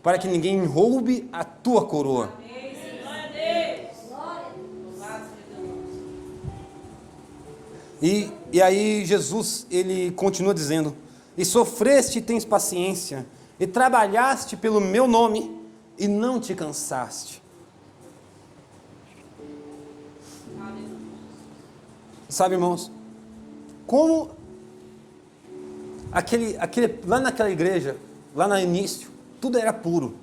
para que ninguém roube a tua coroa. E aí Jesus, ele continua dizendo: e sofreste e tens paciência, e trabalhaste pelo meu nome, e não te cansaste. Sabe, irmãos, como lá naquela igreja, lá no início, tudo era puro.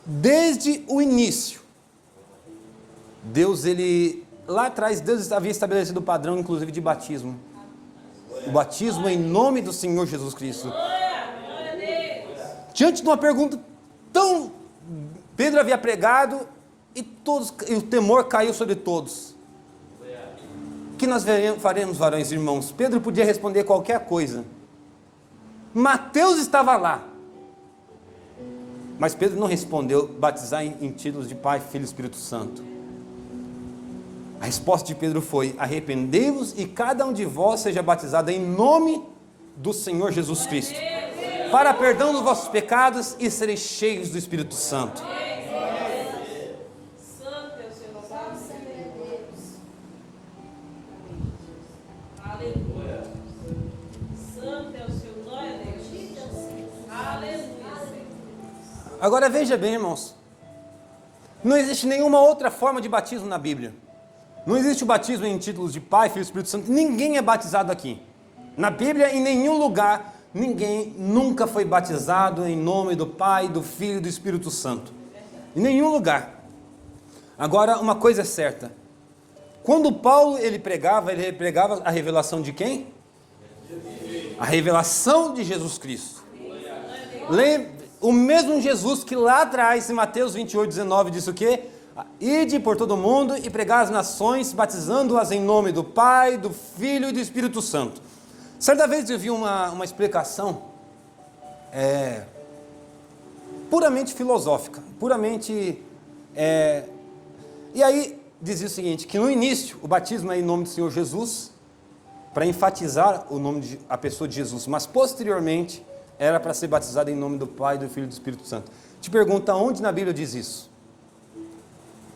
Desde o início, lá atrás, Deus havia estabelecido o padrão, inclusive, de batismo. O batismo em nome do Senhor Jesus Cristo. Diante de uma pergunta tão... Pedro havia pregado e o temor caiu sobre todos. O que nós faremos, varões e irmãos? Pedro podia responder qualquer coisa. Mateus estava lá. Mas Pedro não respondeu batizar em títulos de Pai, Filho e Espírito Santo. A resposta de Pedro foi: arrependei-vos e cada um de vós seja batizado em nome do Senhor Jesus Cristo, para perdão dos vossos pecados e sereis cheios do Espírito Santo. Santo é o seu nome. Aleluia. Santo é o seu glória a Deus. Aleluia. Agora veja bem, irmãos, não existe nenhuma outra forma de batismo na Bíblia. Não existe o batismo em títulos de Pai, Filho e Espírito Santo. Ninguém é batizado aqui. Na Bíblia, em nenhum lugar, ninguém nunca foi batizado em nome do Pai, do Filho e do Espírito Santo. Em nenhum lugar. Agora, uma coisa é certa. Quando Paulo ele pregava a revelação de quem? A revelação de Jesus Cristo. O mesmo Jesus que lá atrás, em Mateus 28:19, disse o quê? Ide por todo mundo e pregar as nações, batizando-as em nome do Pai, do Filho e do Espírito Santo. Certa vez eu vi uma explicação puramente filosófica, e aí dizia o seguinte, que no início o batismo é em nome do Senhor Jesus, para enfatizar a pessoa de Jesus, mas posteriormente era para ser batizado em nome do Pai, do Filho e do Espírito Santo. Te pergunto, aonde na Bíblia diz isso?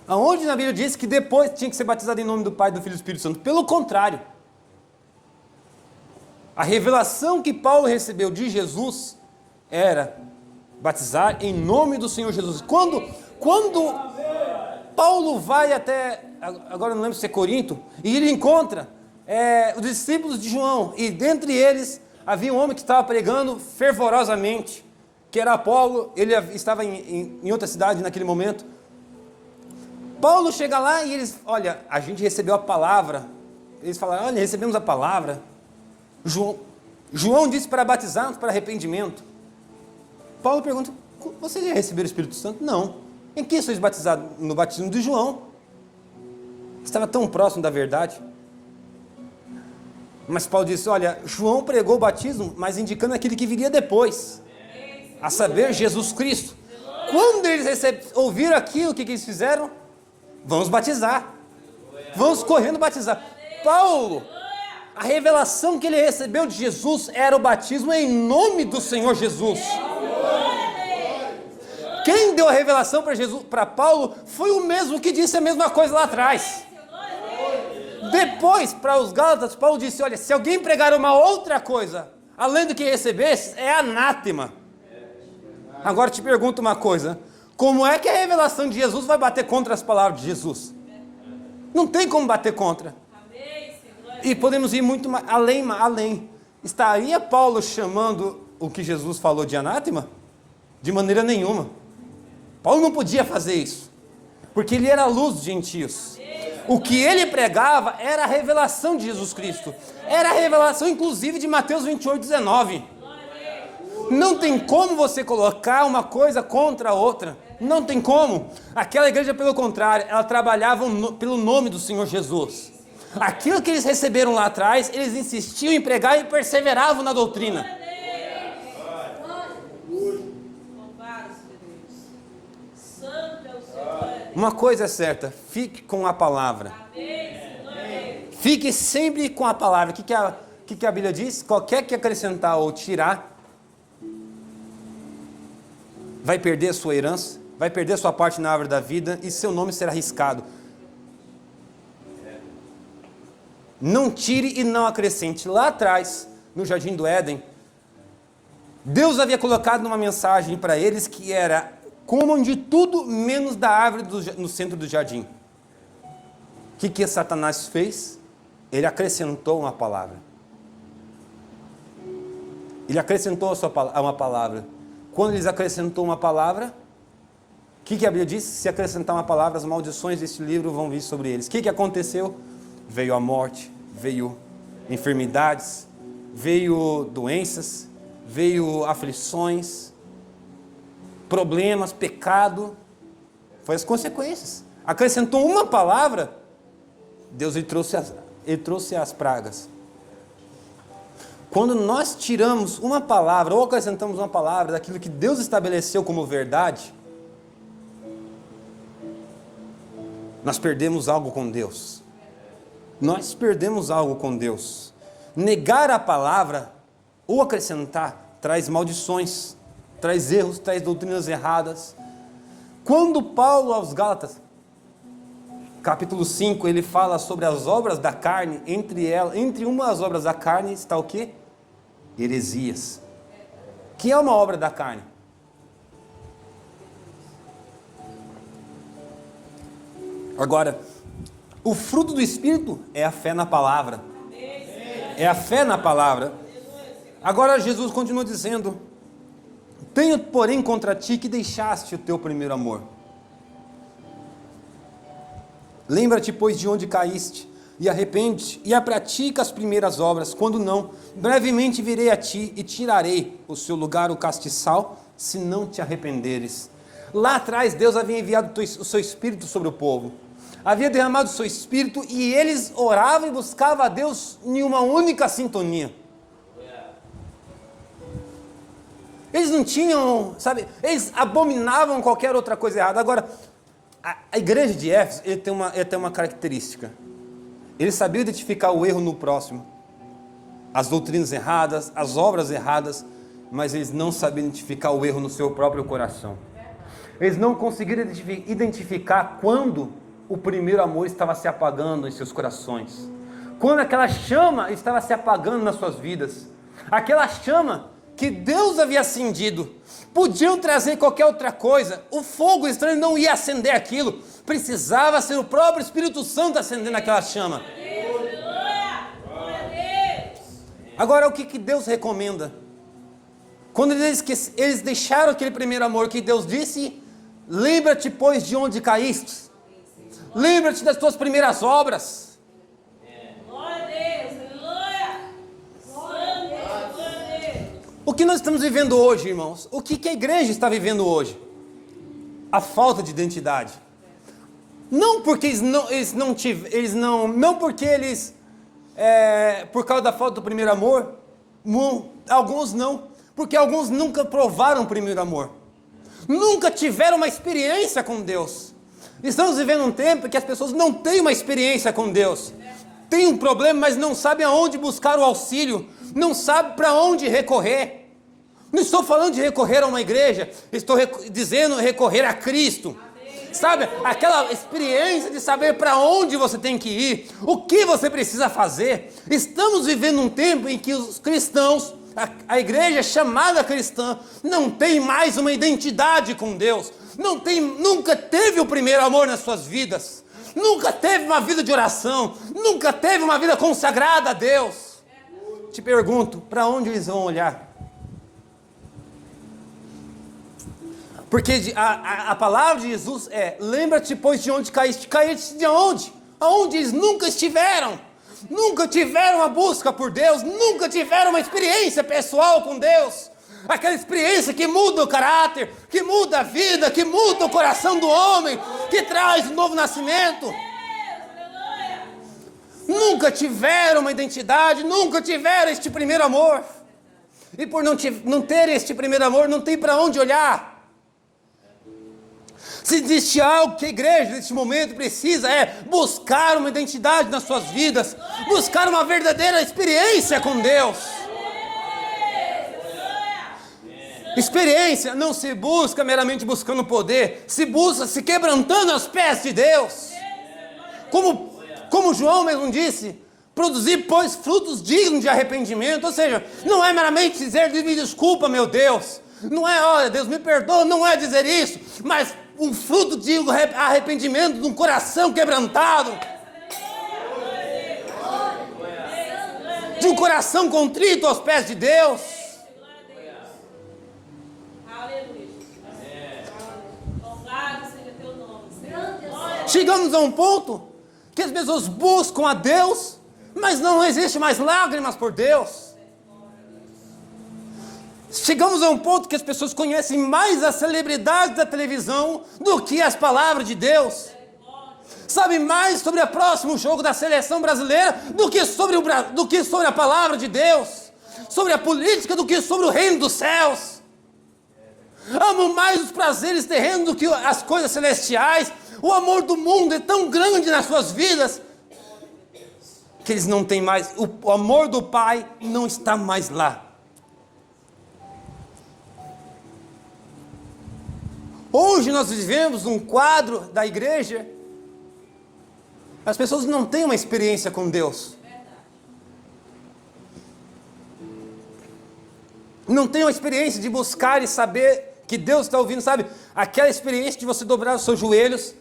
Aonde na Bíblia diz que depois tinha que ser batizado em nome do Pai, do Filho e do Espírito Santo? Pelo contrário. A revelação que Paulo recebeu de Jesus era batizar em nome do Senhor Jesus. Quando Paulo vai até, agora não lembro se é Corinto, e ele encontra os discípulos de João, e dentre eles havia um homem que estava pregando fervorosamente, que era Apolo. Ele estava em outra cidade naquele momento. Paulo chega lá e eles, olha, a gente recebeu a palavra. Eles falaram, olha, recebemos a palavra. João disse para batizarmos para arrependimento. Paulo pergunta, vocês já receberam o Espírito Santo? Não. Em que sois batizados? No batismo de João. Estava tão próximo da verdade. Mas Paulo disse, olha, João pregou o batismo, mas indicando aquele que viria depois, a saber, Jesus Cristo. Quando eles ouviram aquilo, o que eles fizeram? Vamos batizar. Vamos correndo batizar. Paulo, a revelação que ele recebeu de Jesus era o batismo em nome do Senhor Jesus. Quem deu a revelação para Jesus, para Paulo, foi o mesmo que disse a mesma coisa lá atrás. Depois, para os Gálatas, Paulo disse, olha, se alguém pregar uma outra coisa, além do que recebesse, é anátema. Agora te pergunto uma coisa, como é que a revelação de Jesus vai bater contra as palavras de Jesus? Não tem como bater contra. E podemos ir muito além. Estaria Paulo chamando o que Jesus falou de anátema? De maneira nenhuma. Paulo não podia fazer isso, porque ele era a luz dos gentios. O que ele pregava era a revelação de Jesus Cristo. Era a revelação, inclusive, de Mateus 28, 19. Não tem como você colocar uma coisa contra a outra. Não tem como. Aquela igreja, pelo contrário, ela trabalhava pelo nome do Senhor Jesus. Aquilo que eles receberam lá atrás, eles insistiam em pregar e perseveravam na doutrina. Uma coisa é certa, fique com a palavra. Fique sempre com a palavra. O que a Bíblia diz? Qualquer que acrescentar ou tirar, vai perder a sua herança, vai perder a sua parte na árvore da vida e seu nome será riscado. Não tire e não acrescente. Lá atrás, no Jardim do Éden, Deus havia colocado uma mensagem para eles que era: comam de tudo menos da árvore no centro do jardim. O que Satanás fez? Ele acrescentou uma palavra. Ele acrescentou uma palavra. Quando eles acrescentou uma palavra, o que a Bíblia diz? Se acrescentar uma palavra, as maldições deste livro vão vir sobre eles. O que aconteceu? Veio a morte, veio enfermidades, veio doenças, veio aflições, problemas, pecado. Foi as consequências. Acrescentou uma palavra, Deus ele trouxe as pragas. Quando nós tiramos uma palavra ou acrescentamos uma palavra daquilo que Deus estabeleceu como verdade, nós perdemos algo com Deus. Nós perdemos algo com Deus. Negar a palavra ou acrescentar traz maldições, traz erros, traz doutrinas erradas. Quando Paulo aos Gálatas, capítulo 5, ele fala sobre as obras da carne, entre uma das obras da carne está o quê? Heresias. Que é uma obra da carne? Agora, o fruto do Espírito é a fé na palavra. É a fé na palavra. Agora Jesus continua dizendo: tenho, porém, contra ti que deixaste o teu primeiro amor. Lembra-te, pois, de onde caíste, e arrepende-te, e pratica as primeiras obras. Quando não, brevemente virei a ti, e tirarei o seu lugar, o castiçal, se não te arrependeres. Lá atrás, Deus havia enviado o seu Espírito sobre o povo. Havia derramado o seu Espírito, e eles oravam e buscavam a Deus em uma única sintonia. Eles não tinham, eles abominavam qualquer outra coisa errada. Agora, a igreja de Éfeso, ele tem uma característica. Ele sabia identificar o erro no próximo, as doutrinas erradas, as obras erradas, mas eles não sabiam identificar o erro no seu próprio coração. Eles não conseguiram identificar quando o primeiro amor estava se apagando em seus corações. Quando aquela chama estava se apagando nas suas vidas. Aquela chama que Deus havia acendido. Podiam trazer qualquer outra coisa. O fogo estranho não ia acender aquilo. Precisava ser o próprio Espírito Santo acendendo aquela chama. Agora, o que Deus recomenda? Quando eles deixaram aquele primeiro amor, que Deus disse: lembra-te, pois, de onde caíste. Lembra-te das tuas primeiras obras. Glória a Deus, aleluia. Glória a Deus. O que nós estamos vivendo hoje, irmãos? O que a igreja está vivendo hoje? A falta de identidade. Não porque por causa da falta do primeiro amor, alguns não, porque alguns nunca provaram o primeiro amor, nunca tiveram uma experiência com Deus. Estamos vivendo um tempo que as pessoas não têm uma experiência com Deus, têm um problema, mas não sabem aonde buscar o auxílio, não sabem para onde recorrer, Não estou falando de recorrer a uma igreja, estou dizendo recorrer a Cristo. Sabe, aquela experiência de saber para onde você tem que ir, o que você precisa fazer. Estamos vivendo um tempo em que os cristãos, a igreja chamada cristã, não tem mais uma identidade com Deus. Nunca teve o primeiro amor nas suas vidas. Nunca teve uma vida de oração. Nunca teve uma vida consagrada a Deus. Te pergunto, para onde eles vão olhar? Porque a palavra de Jesus é: lembra-te, pois, de onde caíste. Caíste de onde? Aonde eles nunca estiveram. Nunca tiveram a busca por Deus. Nunca tiveram uma experiência pessoal com Deus. Aquela experiência que muda o caráter, que muda a vida, que muda o coração do homem, que traz um novo nascimento. Nunca tiveram uma identidade, nunca tiveram este primeiro amor. E por não ter este primeiro amor, não tem para onde olhar. Se existe algo que a igreja neste momento precisa, é buscar uma identidade nas suas vidas, buscar uma verdadeira experiência com Deus. Experiência não se busca meramente buscando poder, se busca se quebrantando aos pés de Deus. Como João mesmo disse, produzir, pois, frutos dignos de arrependimento. Ou seja, não é meramente dizer: me desculpa, meu Deus. Não é, olha, Deus me perdoa, não é dizer isso, mas um fruto de arrependimento de um coração quebrantado, de um coração contrito aos pés de Deus. Chegamos a um ponto que as pessoas buscam a Deus, mas não existe mais lágrimas por Deus. Chegamos a um ponto que as pessoas conhecem mais as celebridades da televisão do que as palavras de Deus. Sabem mais sobre o próximo jogo da seleção brasileira do que sobre a palavra de Deus. Sobre a política do que sobre o reino dos céus. Amam mais os prazeres terrenos do que as coisas celestiais. O amor do mundo é tão grande nas suas vidas que eles não têm mais, o amor do Pai não está mais lá. Hoje nós vivemos um quadro da igreja, as pessoas não têm uma experiência com Deus. Não tem uma experiência de buscar e saber que Deus está ouvindo, sabe? Aquela experiência de você dobrar os seus joelhos,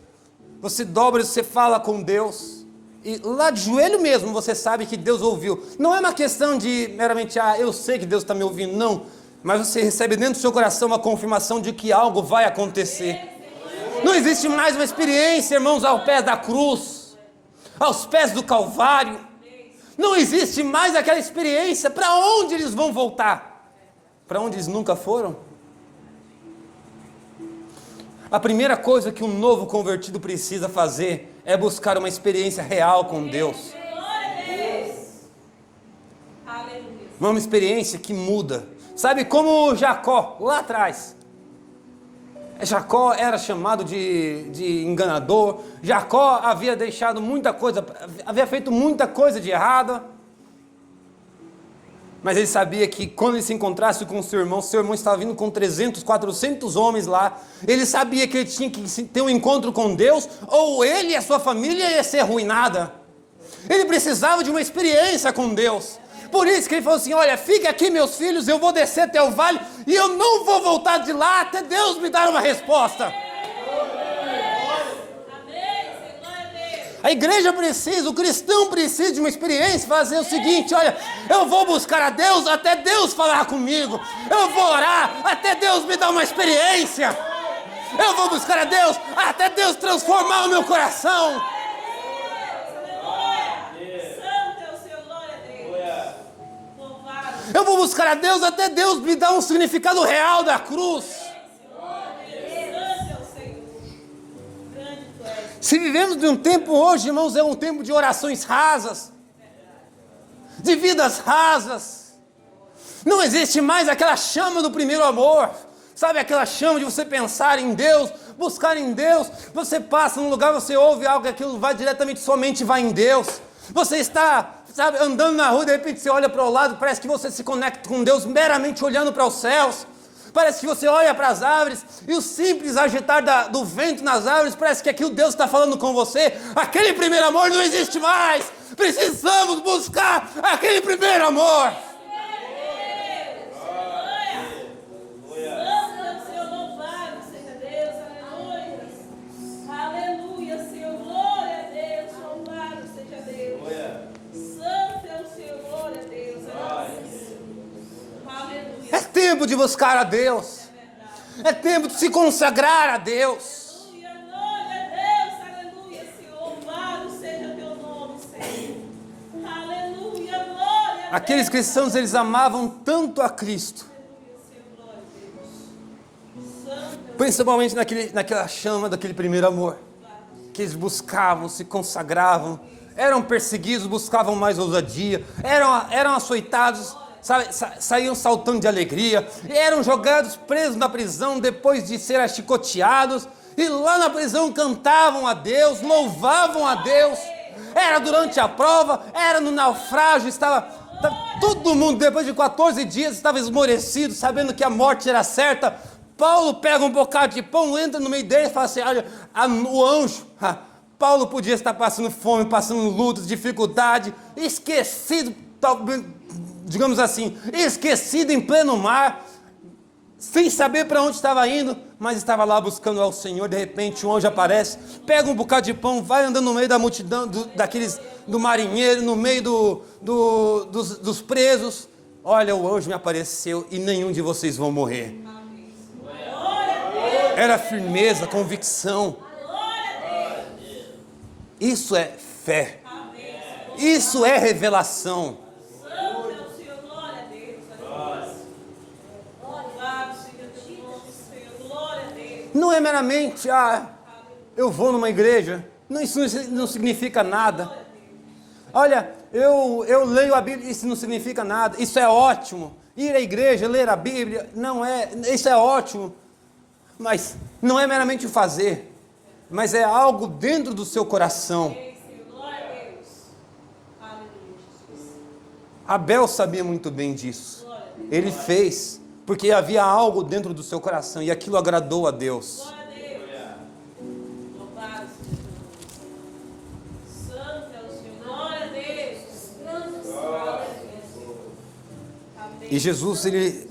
você dobra e você fala com Deus, e lá de joelho mesmo você sabe que Deus ouviu. Não é uma questão de meramente, eu sei que Deus está me ouvindo, não. Mas você recebe dentro do seu coração uma confirmação de que algo vai acontecer. Não existe mais uma experiência, irmãos, ao pé da cruz, aos pés do Calvário. Não existe mais aquela experiência. Para onde eles vão voltar? Para onde eles nunca foram? A primeira coisa que um novo convertido precisa fazer é buscar uma experiência real com Deus. Uma experiência que muda. Sabe como Jacó, lá atrás, Jacó era chamado de enganador. Jacó havia deixado muita coisa, havia feito muita coisa de errada. Mas ele sabia que quando ele se encontrasse com seu irmão estava vindo com 300, 400 homens lá. Ele sabia que ele tinha que ter um encontro com Deus, ou ele e a sua família ia ser arruinada. Ele precisava de uma experiência com Deus. Por isso que ele falou assim: olha, fique aqui, meus filhos, eu vou descer até o vale e eu não vou voltar de lá até Deus me dar uma resposta. A igreja precisa, o cristão precisa de uma experiência, fazer o seguinte: olha, eu vou buscar a Deus até Deus falar comigo. Eu vou orar até Deus me dar uma experiência. Eu vou buscar a Deus até Deus transformar o meu coração. Eu vou buscar a Deus até Deus me dar um significado real da cruz. Se vivemos de um tempo hoje, irmãos, é um tempo de orações rasas, de vidas rasas. Não existe mais aquela chama do primeiro amor. Sabe aquela chama de você pensar em Deus, buscar em Deus. Você passa num lugar, você ouve algo, aquilo vai diretamente, somente vai em Deus. Você está sabe, andando na rua, de repente você olha para o lado, parece que você se conecta com Deus meramente olhando para os céus. Parece que você olha para as árvores e o simples agitar do vento nas árvores, parece que aquilo Deus está falando com você. Aquele primeiro amor não existe mais. Precisamos buscar aquele primeiro amor. É tempo de buscar a Deus. É tempo de se consagrar a Deus. Glória a Deus, aleluia, Senhor. Louvado seja teu nome, Senhor. Aleluia, glória a Aqueles cristãos, eles amavam tanto a Cristo, principalmente naquela chama daquele primeiro amor, que eles buscavam, se consagravam, eram perseguidos, buscavam mais ousadia, eram açoitados, sabe, saíam saltando de alegria, eram jogados presos na prisão depois de serem chicoteados, e lá na prisão cantavam a Deus, louvavam a Deus. Era durante a prova, era no naufrágio, todo mundo depois de 14 dias estava esmorecido, sabendo que a morte era certa. Paulo pega um bocado de pão, entra no meio deles e fala assim: olha, o anjo, Paulo podia estar passando fome, passando lutas, dificuldade, esquecido, digamos assim, esquecido em pleno mar, sem saber para onde estava indo, mas estava lá buscando ao Senhor. De repente um anjo aparece, pega um bocado de pão, vai andando no meio da multidão, do marinheiro, no meio dos presos. Olha, o anjo me apareceu e nenhum de vocês vão morrer. Era firmeza, convicção. Isso é fé. Isso é revelação. Não é meramente, eu vou numa igreja. Não, isso não significa nada. Olha, eu leio a Bíblia, isso não significa nada. Isso é ótimo. Ir à igreja, ler a Bíblia, isso é ótimo. Mas não é meramente o fazer, mas é algo dentro do seu coração. Abel sabia muito bem disso. Ele fez porque havia algo dentro do seu coração e aquilo agradou a Deus. E Jesus, ele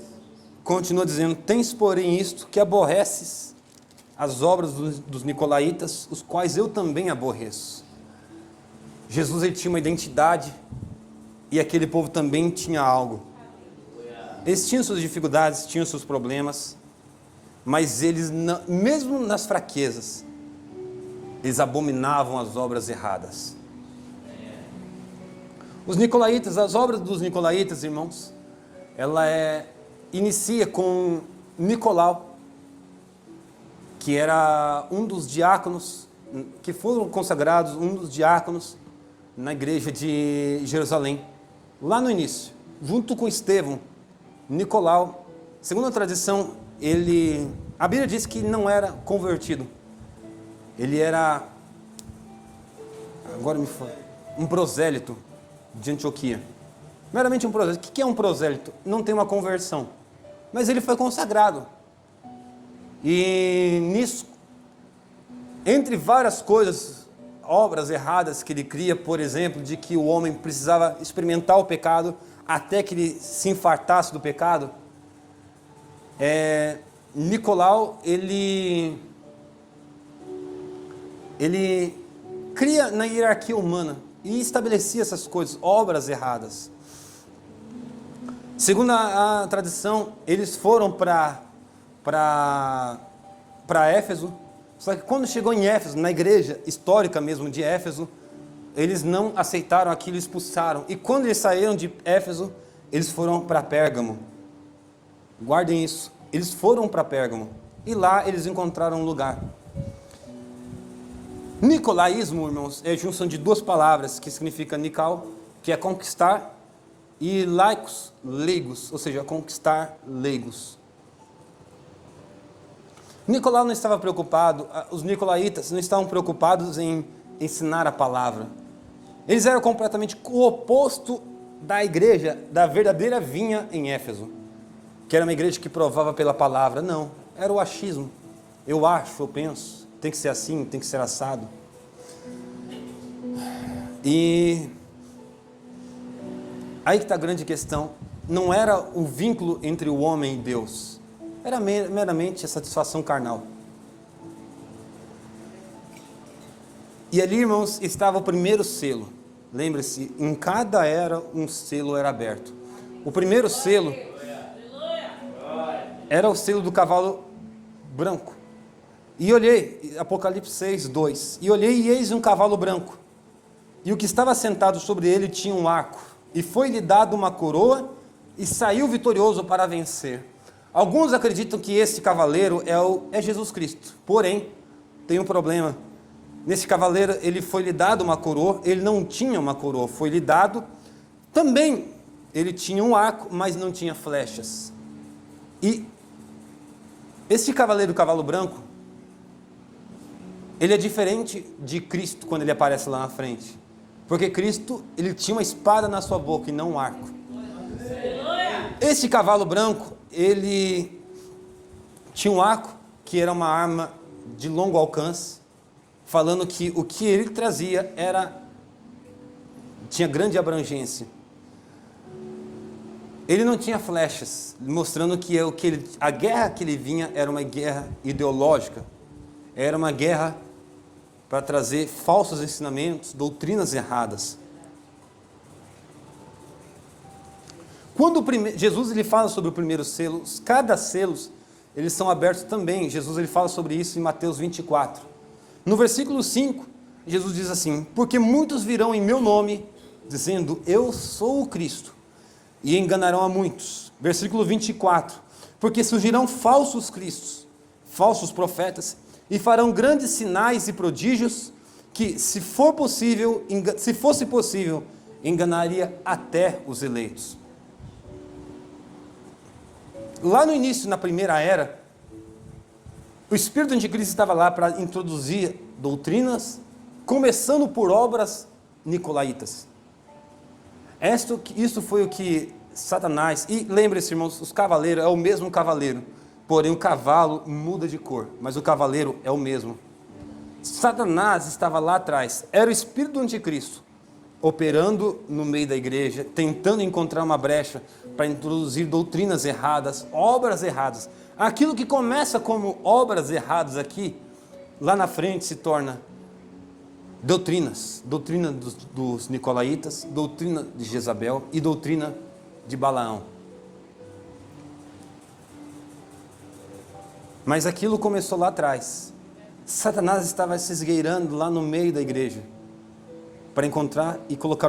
continua dizendo: tens porém isto, que aborreces as obras dos nicolaítas, os quais eu também aborreço. Jesus, ele tinha uma identidade e aquele povo também tinha algo. Eles tinham suas dificuldades, tinham seus problemas, mas eles, mesmo nas fraquezas, eles abominavam as obras erradas. Os nicolaítas, as obras dos nicolaítas, irmãos, inicia com Nicolau, que era um dos diáconos, que foram consagrados, um dos diáconos na igreja de Jerusalém, lá no início, junto com Estevão. Nicolau, segundo a tradição, a Bíblia diz que não era convertido, ele era, um prosélito de Antioquia. Meramente um prosélito. O que é um prosélito? Não tem uma conversão, mas ele foi consagrado. E nisso, entre várias coisas, obras erradas que ele cria, por exemplo, de que o homem precisava experimentar o pecado até que ele se infartasse do pecado, Nicolau, ele cria na hierarquia humana e estabelecia essas coisas, obras erradas. Segundo a tradição, eles foram para Éfeso, só que quando chegou em Éfeso, na igreja histórica mesmo de Éfeso, eles não aceitaram aquilo e expulsaram. E quando eles saíram de Éfeso, eles foram para Pérgamo. Guardem isso. Eles foram para Pérgamo e lá eles encontraram um lugar. Nicolaísmo, irmãos, é a junção de duas palavras que significa Nical, que é conquistar, e laicos, leigos, ou seja, conquistar leigos. Nicolau não estava preocupado, os nicolaítas não estavam preocupados em ensinar a palavra. Eles eram completamente o oposto da igreja, da verdadeira vinha em Éfeso, que era uma igreja que provava pela palavra. Não, era o achismo. Eu acho, eu penso, tem que ser assim, tem que ser assado. E aí que está a grande questão. Não era o vínculo entre o homem e Deus, era meramente a satisfação carnal. E ali, irmãos, estava o primeiro selo. Lembre-se, em cada era um selo era aberto. O primeiro selo era o selo do cavalo branco. E olhei, Apocalipse 6, 2. E olhei, e eis um cavalo branco. E o que estava sentado sobre ele tinha um arco. E foi-lhe dado uma coroa, e saiu vitorioso para vencer. Alguns acreditam que esse cavaleiro é Jesus Cristo. Porém, tem um problema. Nesse cavaleiro, ele foi-lhe dado uma coroa, ele não tinha uma coroa, foi-lhe dado. Também, ele tinha um arco, mas não tinha flechas. E esse cavaleiro do cavalo branco, ele é diferente de Cristo quando ele aparece lá na frente. Porque Cristo, ele tinha uma espada na sua boca e não um arco. Esse cavalo branco, ele tinha um arco, que era uma arma de longo alcance, falando que o que ele trazia tinha grande abrangência. Ele não tinha flechas, mostrando que a guerra que ele vinha era uma guerra ideológica, era uma guerra para trazer falsos ensinamentos, doutrinas erradas. Quando Jesus ele fala sobre o primeiro selo, cada selo, eles são abertos também. Jesus ele fala sobre isso em Mateus 24. No versículo 5, Jesus diz assim: porque muitos virão em meu nome, dizendo, eu sou o Cristo, e enganarão a muitos. Versículo 24, porque surgirão falsos cristos, falsos profetas, e farão grandes sinais e prodígios, que se fosse possível, enganaria até os eleitos. Lá no início, na primeira era, o espírito anticristo estava lá para introduzir doutrinas, começando por obras nicolaítas. Isso foi o que Satanás, e lembre-se, irmãos, os cavaleiros é o mesmo cavaleiro, porém o cavalo muda de cor, mas o cavaleiro é o mesmo. Satanás estava lá atrás, era o espírito do anticristo, operando no meio da igreja, tentando encontrar uma brecha para introduzir doutrinas erradas, obras erradas. Aquilo que começa como obras erradas aqui, lá na frente se torna doutrinas. Doutrina dos nicolaítas, doutrina de Jezabel e doutrina de Balaão. Mas aquilo começou lá atrás. Satanás estava se esgueirando lá no meio da igreja para encontrar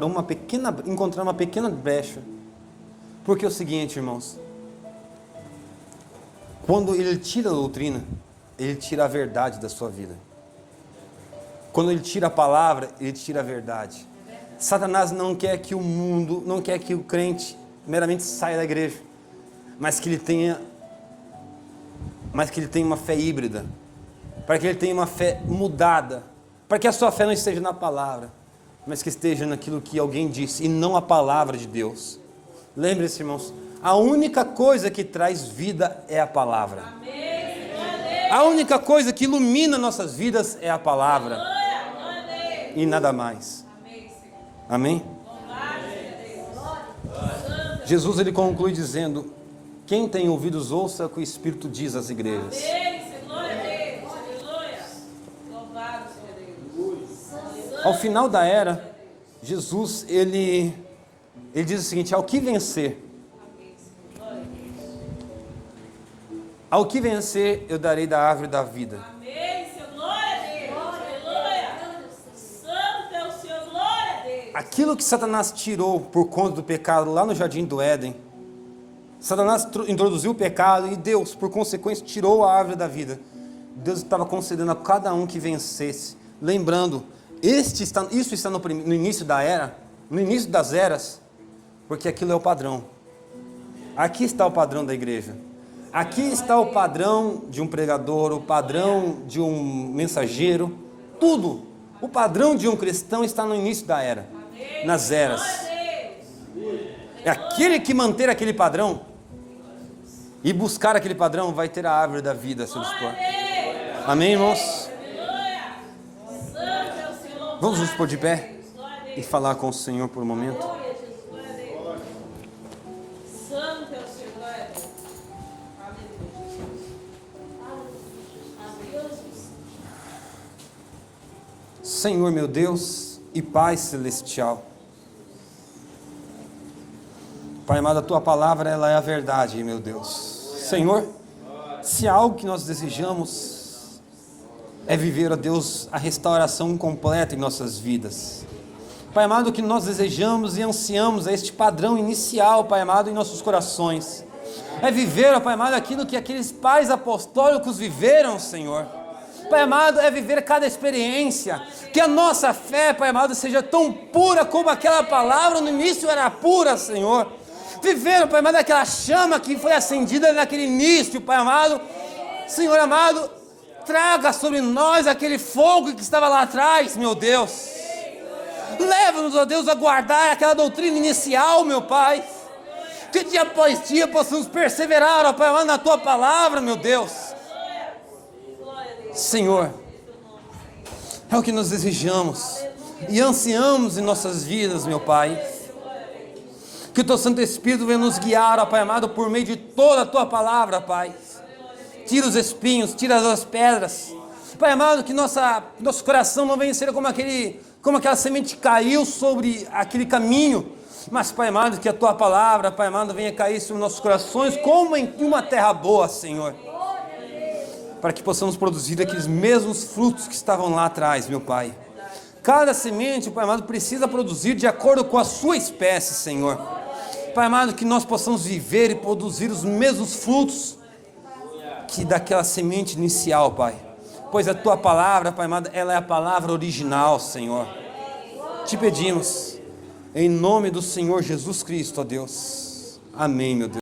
uma pequena brecha. Porque é o seguinte, irmãos, quando ele tira a doutrina, ele tira a verdade da sua vida. Quando ele tira a palavra, ele tira a verdade. Satanás não quer que o mundo, não quer que o crente meramente saia da igreja, mas que ele tenha uma fé híbrida, para que ele tenha uma fé mudada, para que a sua fé não esteja na palavra, mas que esteja naquilo que alguém disse, e não a palavra de Deus. Lembre-se, irmãos, a única coisa que traz vida é a palavra. A única coisa que ilumina nossas vidas é a palavra. E nada mais. Amém? Jesus ele conclui dizendo: quem tem ouvidos ouça o que o Espírito diz às igrejas. Ao final da era, Jesus ele diz o seguinte: ao que vencer, eu darei da árvore da vida. Aquilo que Satanás tirou por conta do pecado lá no jardim do Éden, Satanás introduziu o pecado e Deus, por consequência, tirou a árvore da vida. Deus estava concedendo a cada um que vencesse. Lembrando, isso está no início da era, no início das eras, porque aquilo é o padrão. Aqui está o padrão da igreja. Aqui está o padrão de um pregador, o padrão de um mensageiro, tudo. O padrão de um cristão está no início da era. nas eras. É aquele que manter aquele padrão e buscar aquele padrão vai ter a árvore da vida a seu dispor. Amém, irmãos? Vamos nos pôr de pé e falar com o Senhor por um momento. Santo é o Senhor, glória a Deus. Aleluia. Senhor meu Deus e Pai celestial, Pai amado, a Tua palavra ela é a verdade, meu Deus. Senhor, se há algo que nós desejamos é viver, ó Deus, a restauração completa em nossas vidas. Pai amado, o que nós desejamos e ansiamos é este padrão inicial, Pai amado, em nossos corações. É viver, ó Pai amado, aquilo que aqueles pais apostólicos viveram, Senhor. Pai amado, é viver cada experiência, que a nossa fé, Pai amado, seja tão pura como aquela palavra no início era pura, Senhor. Viver, Pai amado, aquela chama que foi acendida naquele início, Pai amado. Senhor amado, traga sobre nós aquele fogo que estava lá atrás, meu Deus. Leva-nos, ó Deus, a guardar aquela doutrina inicial, meu Pai. Que dia após dia possamos perseverar, ó Pai amado, na Tua palavra, meu Deus. Senhor, é o que nós desejamos e ansiamos em nossas vidas, meu Pai. Que o Teu Santo Espírito venha nos guiar, ó Pai amado, por meio de toda a Tua palavra, Pai. Tira os espinhos, tira as pedras. Pai amado, que nosso coração não venha ser como aquela semente que caiu sobre aquele caminho. Mas, Pai amado, que a Tua palavra, Pai amado, venha cair sobre nossos corações como em uma terra boa, Senhor. Para que possamos produzir aqueles mesmos frutos que estavam lá atrás, meu Pai. Cada semente, Pai amado, precisa produzir de acordo com a sua espécie, Senhor. Pai amado, que nós possamos viver e produzir os mesmos frutos que daquela semente inicial, Pai. Pois a Tua palavra, Pai amado, ela é a palavra original, Senhor. Te pedimos, em nome do Senhor Jesus Cristo, ó Deus. Amém, meu Deus.